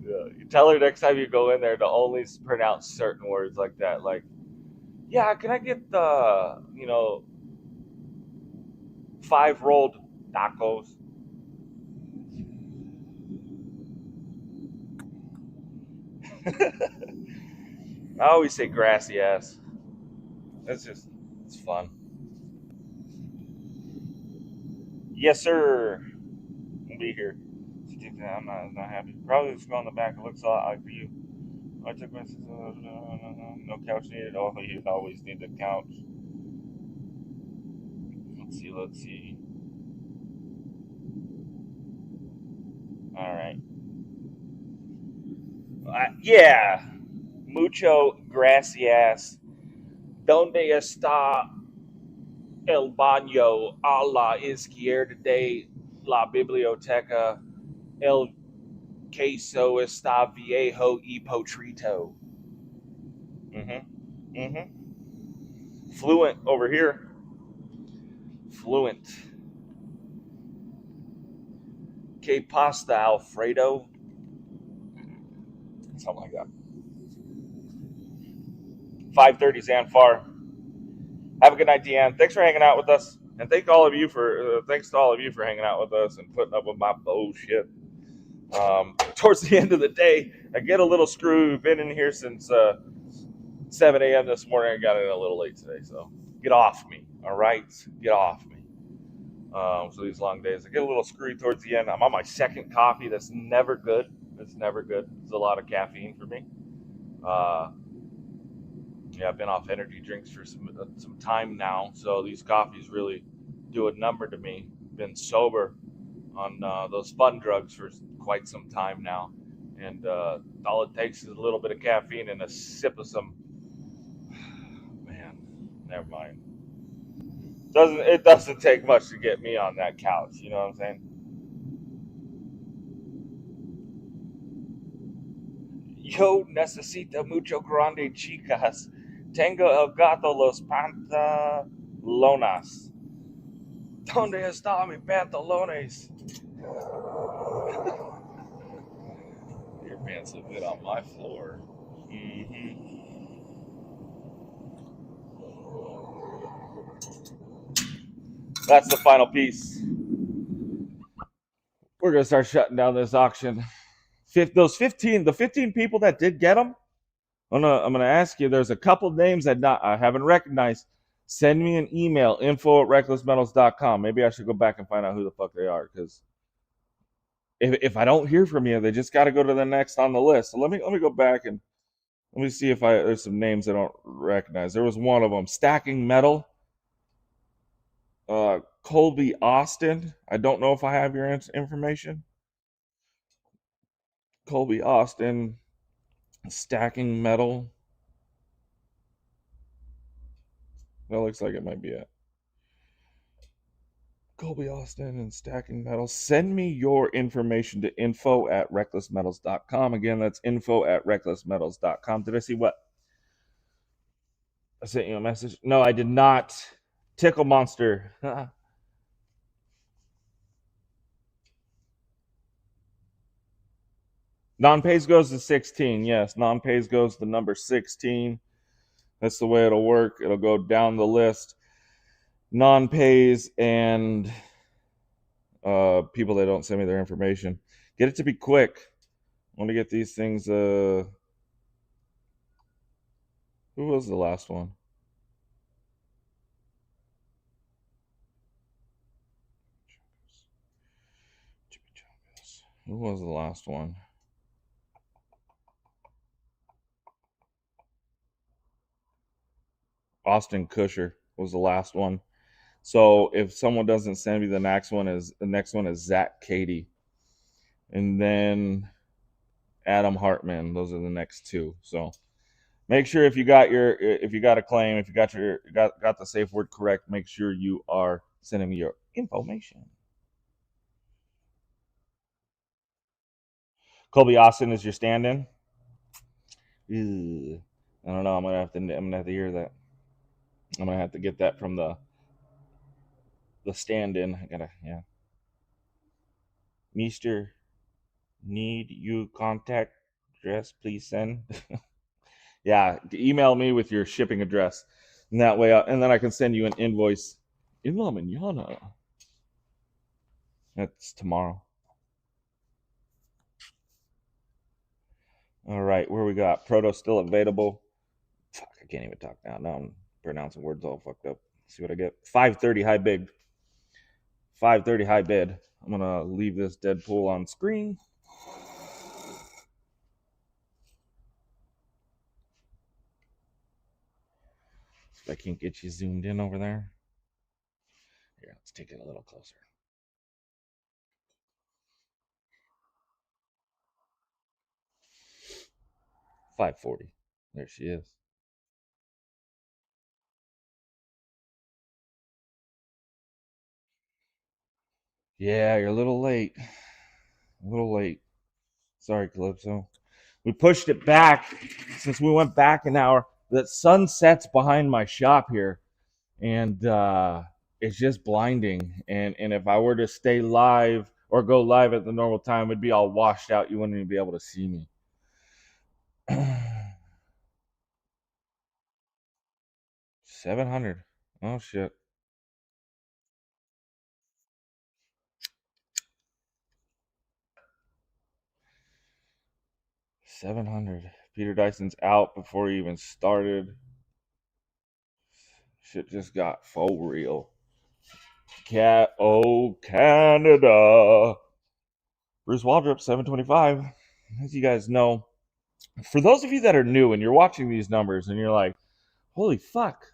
Yeah, you tell her next time you go in there to only pronounce certain words like that. Like, Yeah, can I get the 5 rolled tacos? I always say grassy ass. It's fun. Yes, sir. I'll be here. I'm not happy. Probably the smell in the back. It looks a lot like for you. I took my no couch needed. Oh, you always need the couch. Let's see. Let's see. All right. Yeah. Mucho gracias. ¿Dónde está el baño a la izquierda de la biblioteca? El queso está viejo y potrito. Mm-hmm. Mm-hmm. Fluent over here. Fluent. Que pasta, Alfredo? Something like that. 5:30, Zanfar. Have a good night, Deanne. Thanks for hanging out with us, and thanks to all of you for hanging out with us and putting up with my bullshit. Towards the end of the day, I get a little screwed. We've been in here since 7 a.m. this morning. I got in a little late today, so get off me, all right? Get off me. So these long days, I get a little screwy towards the end. I'm on my second coffee. That's never good. It's never good. It's a lot of caffeine for me. Uh, yeah, I've been off energy drinks for some time now, so these coffees really do a number to me. Been sober on those fun drugs for quite some time now, and all it takes is a little bit of caffeine and a sip of some. Man, never mind. It doesn't take much to get me on that couch. You know what I'm saying? Yo necesito mucho grande chicas. Tengo el gato los pantalones. ¿Dónde están mis pantalones? Your pants look good on my floor. Hmm. That's the final piece. We're gonna start shutting down this auction. The 15 people that did get them. I'm gonna ask you. There's a couple names that I haven't recognized. Send me an email, info@recklessmetals.com. Maybe I should go back and find out who the fuck they are, because if I don't hear from you, they just got to go to the next on the list. So let me go back and let me see if there's some names I don't recognize. There was one of them, Stacking Metal, Colby Austin. I don't know if I have your information. Colby Austin, Stacking Metal. That looks like it might be it. Colby Austin and Stacking Metal. Send me your information to info@recklessmetals.com. Again, that's info@recklessmetals.com. Did I see what? I sent you a message. No, I did not. Tickle Monster. Non-pays goes to 16. Yes, non-pays goes to number 16. That's the way it'll work. It'll go down the list. Non-pays and people that don't send me their information. Get it to be quick. I want to get these things. Who was the last one? Who was the last one? Austin Kusher was the last one. So if someone doesn't send me the next one is Zach Cady, and then Adam Hartman. Those are the next two. So make sure if you got a claim, if you got the safe word correct, make sure you are sending me your information. Colby Austin is your stand-in. Ew. I don't know. I'm gonna have to hear that. I'm gonna have to get that from the stand-in. I gotta, yeah. Mister, need you contact address? Please send. Yeah, email me with your shipping address. And that way, and then I can send you an invoice in La Manana. That's tomorrow. All right, where we got? Proto still available. Fuck, I can't even talk now. Now I'm pronouncing words all fucked up. Let's see what I get. 530 high bid. 530 high bid. I'm gonna leave this Deadpool on screen. If I can't get you zoomed in over there. Here, let's take it a little closer. 540. There she is. Yeah, you're a little late. A little late. Sorry, Calypso. We pushed it back since we went back an hour. The sun sets behind my shop here, and it's just blinding. And if I were to stay live or go live at the normal time, it'd be all washed out. You wouldn't even be able to see me. 700. Oh shit. 700. Peter Dyson's out before he even started. Shit just got full real. Canada. Bruce Waldrop, 725. As you guys know, for those of you that are new and you're watching these numbers and you're like, holy fuck,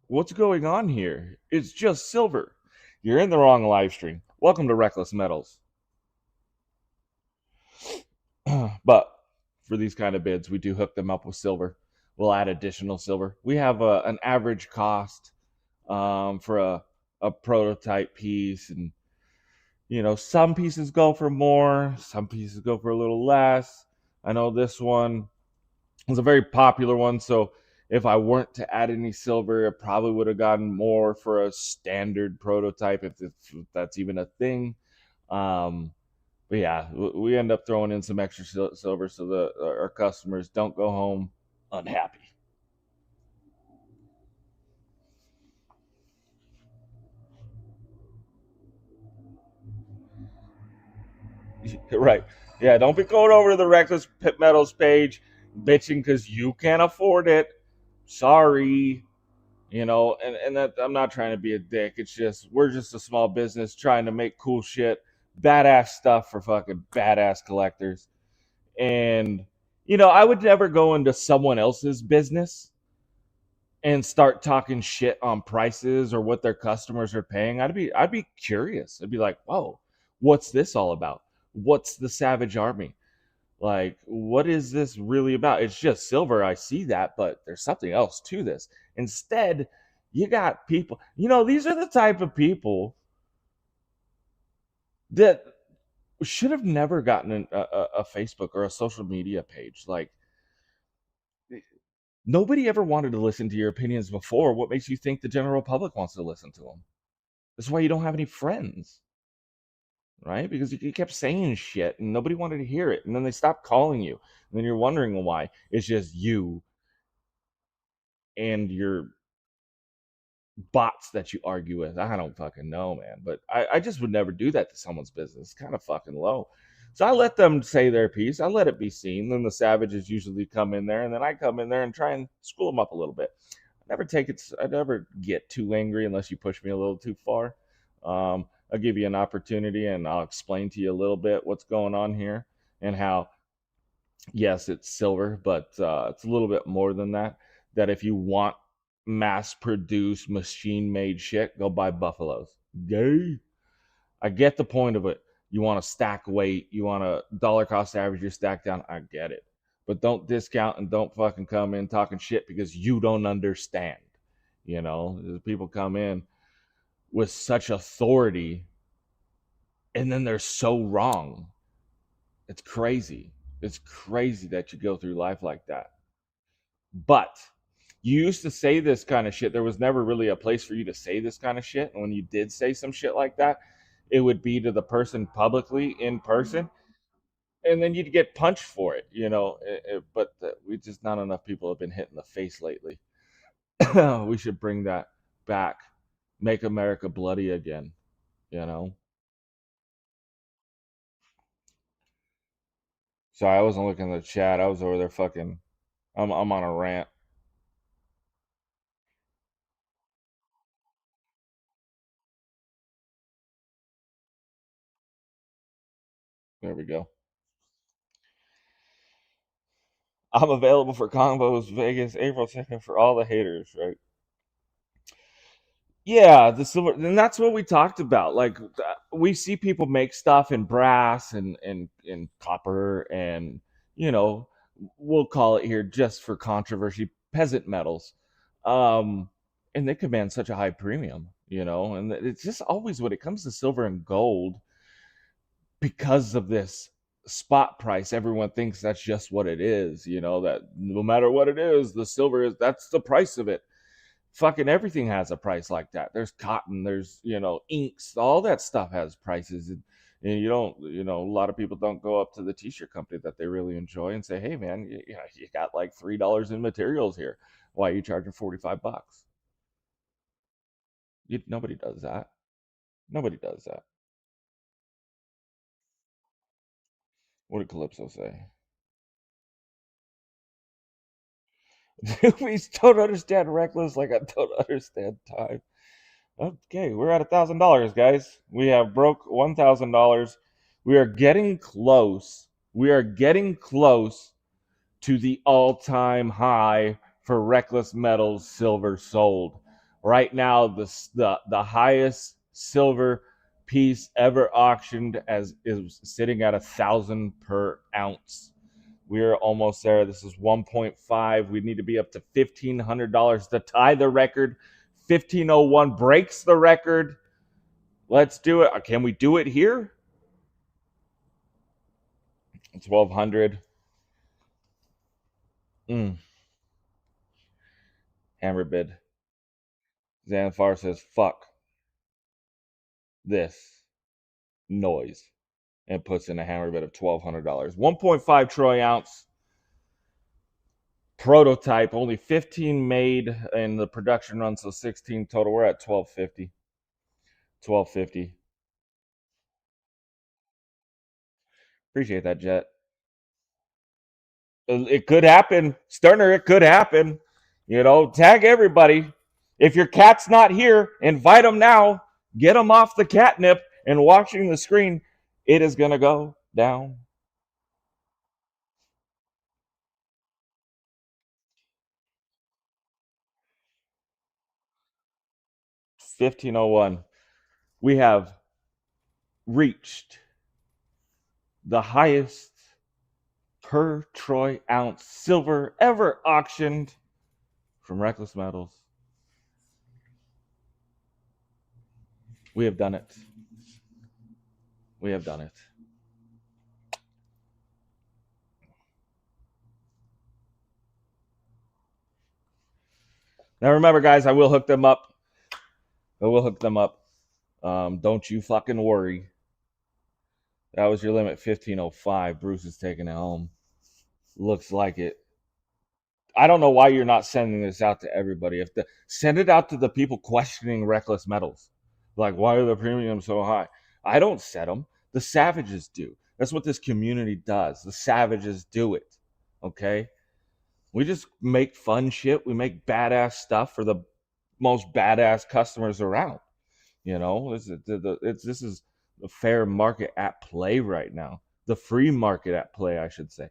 what's going on here? It's just silver. You're in the wrong live stream. Welcome to Reckless Metals. But for these kind of bids, we do hook them up with silver. We'll add additional silver. We have an average cost for a prototype piece, and some pieces go for more, some pieces go for a little less. I know this one is a very popular one, so if I weren't to add any silver, it probably would have gotten more for a standard prototype, if that's even a thing. But yeah, we end up throwing in some extra silver so that our customers don't go home unhappy. Right. Yeah, don't be going over to the Reckless Pit Metals page bitching because you can't afford it. Sorry. And that, I'm not trying to be a dick. It's just, we're just a small business trying to make cool shit, badass stuff for fucking badass collectors. And, I would never go into someone else's business and start talking shit on prices or what their customers are paying. I'd be curious. I'd be like, whoa, what's this all about? What's the Savage Army? Like, what is this really about? It's just silver. I see that, but there's something else to this. Instead, you got people, these are the type of people that should have never gotten a Facebook or a social media page. Like, nobody ever wanted to listen to your opinions before. What makes you think the general public wants to listen to them? That's why you don't have any friends, right? Because you kept saying shit and nobody wanted to hear it. And then they stopped calling you. And then you're wondering why. It's just you and your bots that you argue with. I don't fucking know, man. But I just would never do that to someone's business. It's kind of fucking low. So I let them say their piece. I let it be seen. Then the savages usually come in there, and then I come in there and try and school them up a little bit. I never get too angry unless you push me a little too far. I'll give you an opportunity and I'll explain to you a little bit what's going on here and how, yes, it's silver, but it's a little bit more than that. That if you want mass produced, machine made shit, go buy Buffaloes. Gay. I get the point of it. You want to stack weight, you want to dollar cost average your stack down. I get it. But don't discount and don't fucking come in talking shit because you don't understand. People come in with such authority and then they're so wrong. It's crazy. It's crazy that you go through life like that. But you used to say this kind of shit. There was never really a place for you to say this kind of shit. And when you did say some shit like that, it would be to the person publicly in person. And then you'd get punched for it. But we just, not enough people have been hit in the face lately. We should bring that back. Make America bloody again, you know? Sorry, I wasn't looking at the chat. I was over there fucking. I'm on a rant. There we go. I'm available for combos Vegas April 2nd for all the haters, right? Yeah, the silver, and that's what we talked about. Like we see people make stuff in brass and copper and you know we'll call it here just for controversy peasant metals, um, and they command such a high premium, you know, and it's just always when it comes to silver and gold because of this spot price everyone thinks that's just what it is, you know, that no matter what it is the silver is that's the price of it. Fucking everything has a price like that. There's cotton, there's, you know, inks, all that stuff has prices. And you don't, you know, a lot of people don't go up to the t-shirt company that they really enjoy and say, hey man, you got like $3 in materials here, why are you charging 45 bucks? Nobody does that. Nobody does that. What did Calypso say? We don't understand reckless like I don't understand time. Okay, we're at $1,000, guys. We have broke $1,000. We are getting close. We are getting close to the all-time high for reckless metals silver sold. Right now, the highest silver piece ever auctioned as is sitting at 1,000 per ounce. We're almost there. This is 1.5. We need to be up to $1,500 to tie the record. 1501 breaks the record. Let's do it. Can we do it here? 1200. Hammer bid. Xanfar says, fuck this noise and puts in a hammer bid of $1,200. 1.5 troy ounce prototype, only 15 made in the production run, so 16 total. We're at 1250. 1250. Appreciate that, Jet. It could happen. Sterner, it could happen. You know, tag everybody. If your cat's not here, invite them now. Get them off the catnip and watching the screen. It is going to go down. 1501. We have reached the highest per troy ounce silver ever auctioned from Reckless Metals. We have done it. We have done it. Now remember, guys, I will hook them up. I will hook them up. Don't you fucking worry. That was your limit, 1505. Bruce is taking it home. Looks like it. I don't know why you're not sending this out to everybody. Send it out to the people questioning reckless metals. Like, why are the premiums so high? I don't set them. The savages do. That's what this community does. The savages do it. Okay? We just make fun shit. We make badass stuff for the most badass customers around. You know, this is the fair market at play right now. The free market at play, I should say.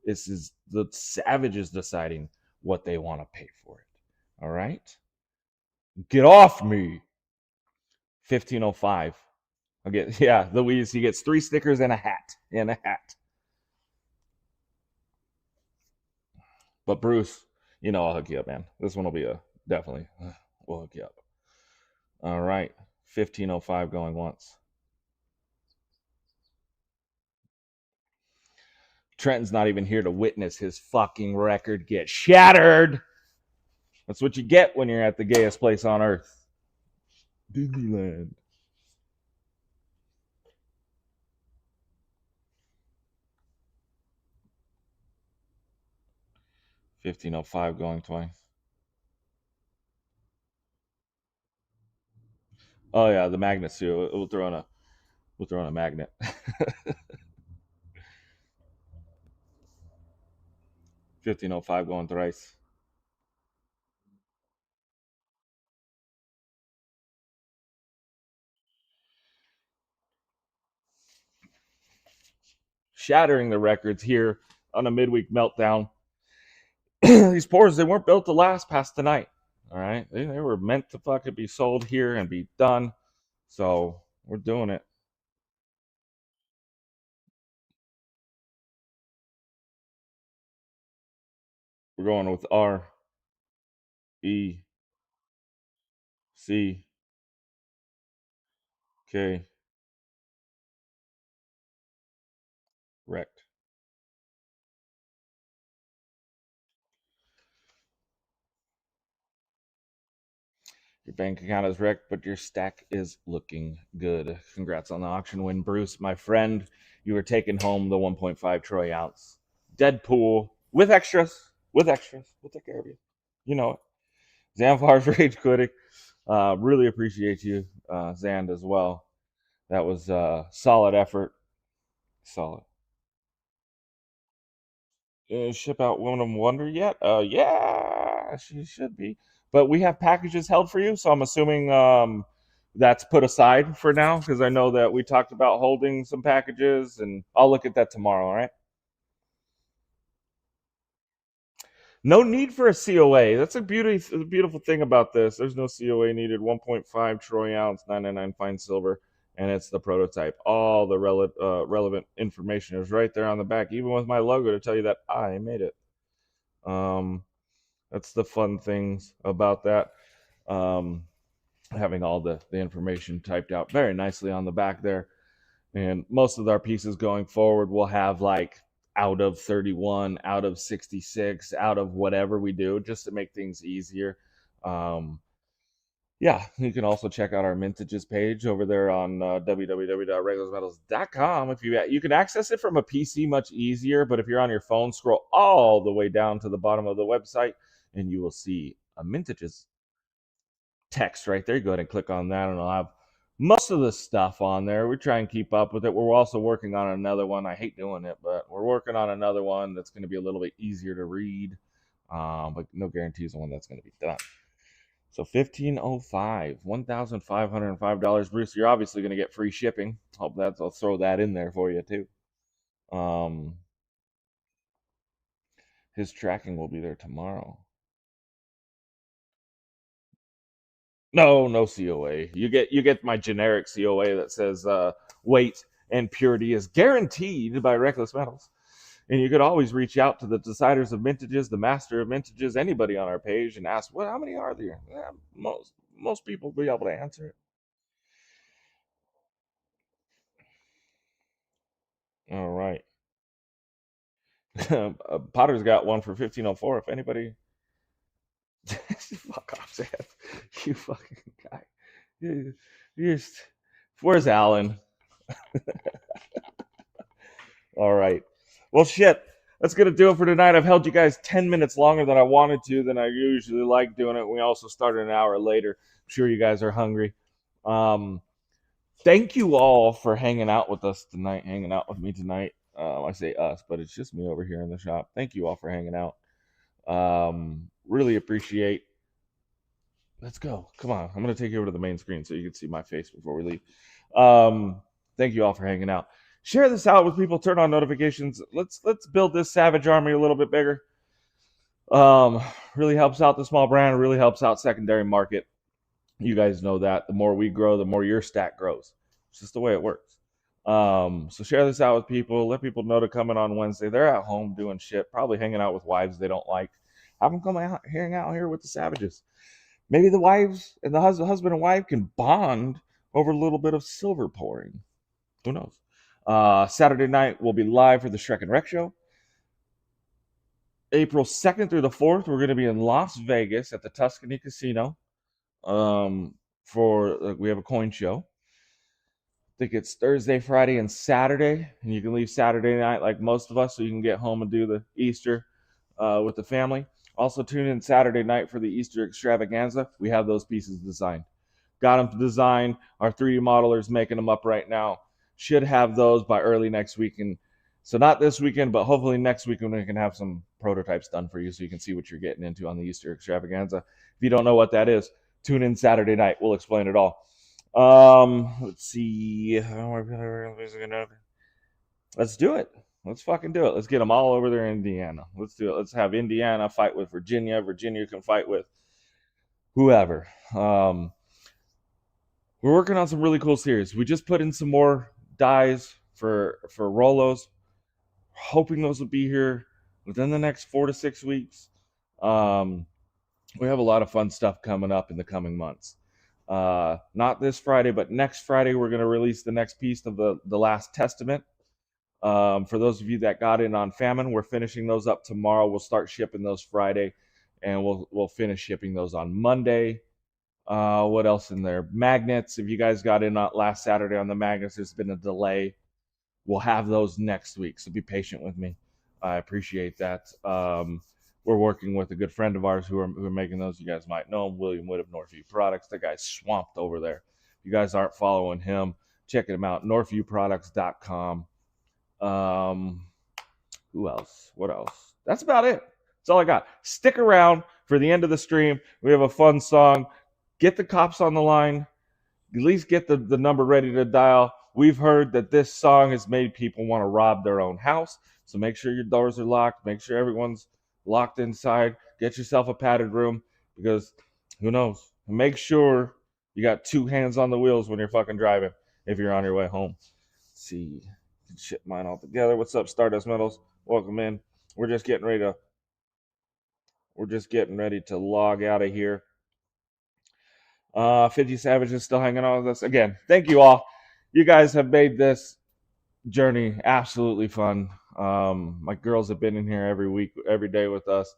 This is the savages deciding what they want to pay for it. All right? Get off me. 1505. I'll get, yeah, Louise, he gets 3 stickers and a hat. And a hat. But Bruce, you know I'll hook you up, man. This one will be a definitely. We'll hook you up. All right. 1505 going once. Trenton's not even here to witness his fucking record get shattered. That's what you get when you're at the gayest place on earth. Disneyland. $15.05 going twice. Oh yeah, the magnets too. We'll throw in a magnet. 1505 going thrice. Shattering the records here on a midweek meltdown. These pours, they weren't built to last past tonight. All right, they were meant to fucking be sold here and be done. So we're doing it. We're going with RECK. Wrecked. Your bank account is wrecked, but your stack is looking good. Congrats on the auction win, Bruce, my friend. You were taking home the 1.5 troy ounce Deadpool with extras. With extras. We'll take care of you. You know it. Zanfar's Rage Quitting. Really appreciate you, Zand, as well. That was solid effort. Solid. Ship out Woman of Wonder yet? Yeah, she should be. But we have packages held for you, so I'm assuming that's put aside for now because I know that we talked about holding some packages, and I'll look at that tomorrow. All right. No need for a COA. That's a beautiful thing about this. There's no COA needed. 1.5 troy ounce, 999 fine silver, and it's the prototype. All the relevant information is right there on the back, even with my logo to tell you that I made it. Um, that's the fun things about that. Um, Having all the information typed out very nicely on the back there. And most of our pieces going forward will have like out of 31, out of 66, out of whatever we do, just to make things easier. Um, yeah, you can also check out our mintages page over there on www.regulusmetals.com. If you can access it from a PC much easier, but if you're on your phone, scroll all the way down to the bottom of the website, and you will see a mintages text right there. Go ahead and click on that, and I'll have most of the stuff on there. We try and keep up with it. We're also working on another one. I hate doing it, but we're working on another one that's going to be a little bit easier to read, but no guarantees on when that's going to be done. So 1505, $1,505. Bruce, you're obviously going to get free shipping. I'll throw that in there for you too. His tracking will be there tomorrow. No COA. You get my generic COA that says weight and purity is guaranteed by Reckless Metals. And you could always reach out to the deciders of mintages, the master of mintages, anybody on our page, and ask, "How many are there?" Yeah, most people will be able to answer it. All right. Potter's got one for 1504. If anybody, fuck off, Sam. You fucking guy. You just, where's Alan? All right. Well, shit. That's going to do it for tonight. I've held you guys 10 minutes longer than I wanted to, than I usually like doing it. We also started an hour later. I'm sure you guys are hungry. Thank you all for hanging out with us tonight, hanging out with me tonight. I say us, but it's just me over here in the shop. Thank you all for hanging out. Really appreciate. Let's go. Come on. I'm going to take you over to the main screen so you can see my face before we leave. Thank you all for hanging out. Share this out with people. Turn on notifications. Let's build this Savage Army a little bit bigger. Really helps out the small brand. Really helps out secondary market. You guys know that the more we grow, the more your stack grows. It's just the way it works. So share this out with people. Let people know to come in on Wednesday. They're at home doing shit, probably hanging out with wives they don't like. Have them come out, hang out here with the Savages. Maybe the wives and the husband and wife can bond over a little bit of silver pouring. Who knows? Saturday night we'll be live for the Shrek and Rec show. April 2nd through the 4th, we're going to be in Las Vegas at the Tuscany Casino. We have a coin show. I think it's Thursday, Friday, and Saturday, and you can leave Saturday night like most of us, so you can get home and do the Easter with the family. Also, tune in Saturday night for the Easter extravaganza. We have those pieces designed. Got them designed. Our 3D modeler's making them up right now. Should have those by early next week. And so not this weekend, but hopefully next weekend we can have some prototypes done for you so you can see what you're getting into on the Easter extravaganza. If you don't know what that is, tune in Saturday night. We'll explain it all. Let's see. Let's do it. Let's fucking do it. Let's get them all over there in Indiana. Let's do it. Let's have Indiana fight with Virginia. Virginia can fight with whoever. We're working on some really cool series. We just put in some more dies for Rolos. Hoping those will be here within the next 4 to 6 weeks. We have a lot of fun stuff coming up in the coming months. Not this Friday, but next Friday, we're going to release the next piece of the Last Testament. For those of you that got in on Famine, we're finishing those up tomorrow. We'll start shipping those Friday, and we'll finish shipping those on Monday. What else in there? Magnets. If you guys got in last Saturday on the magnets, there's been a delay. We'll have those next week, so be patient with me. I appreciate that. We're working with a good friend of ours who are making those. You guys might know him, William Wood of Northview Products. That guy's swamped over there. If you guys aren't following him, check him out, northviewproducts.com. Who else? What else? That's about it. That's all I got. Stick around for the end of the stream. We have a fun song. Get the cops on the line. At least get the number ready to dial. We've heard that this song has made people want to rob their own house. So make sure your doors are locked. Make sure everyone's locked inside. Get yourself a padded room because who knows? Make sure you got 2 hands on the wheels when you're fucking driving if you're on your way home. Let's see. Shit mine all together. What's up, Stardust Metals? Welcome in. We're just getting ready to log out of here. 50 Savage is still hanging on with us. Again, thank you all. You guys have made this journey absolutely fun. My girls have been in here every week, every day with us,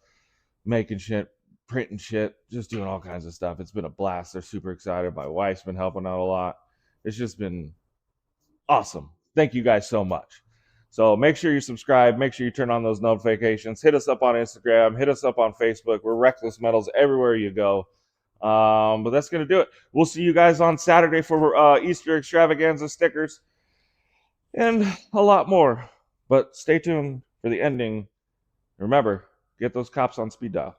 making shit, printing shit, just doing all kinds of stuff. It's been a blast. They're super excited. My wife's been helping out a lot. It's just been awesome. Thank you guys so much. So make sure you subscribe. Make sure you turn on those notifications. Hit us up on Instagram. Hit us up on Facebook. We're Reckless Metals everywhere you go. But that's going to do it. We'll see you guys on Saturday for Easter extravaganza stickers and a lot more. But stay tuned for the ending. Remember, get those cops on speed dial.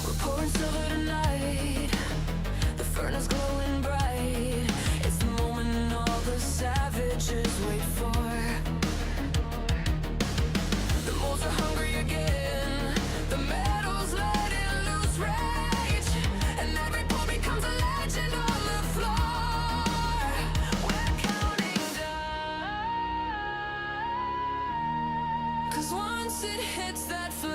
We're pouring silver tonight. The furnace glowing bright. It's the moment all the savages wait for. The moles are hungry again. The metal's letting loose rage, and every pull becomes a legend on the floor. We're counting down, 'cause once it hits that flame,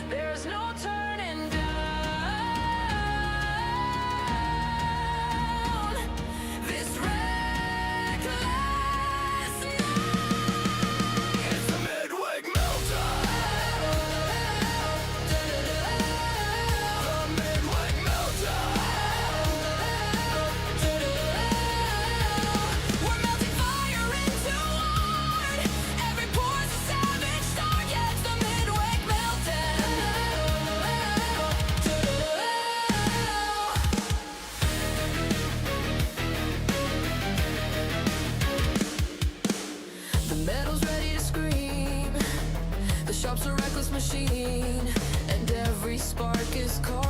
there's no turning down. This reckless night. It's the Midweek Meltdown. The Midweek Meltdown. We're melting fire into art. Every pore's a savage star. Yeah, it's the Midweek Meltdown. The metal's ready to scream. The sharp's a reckless machine, and every spark is caught.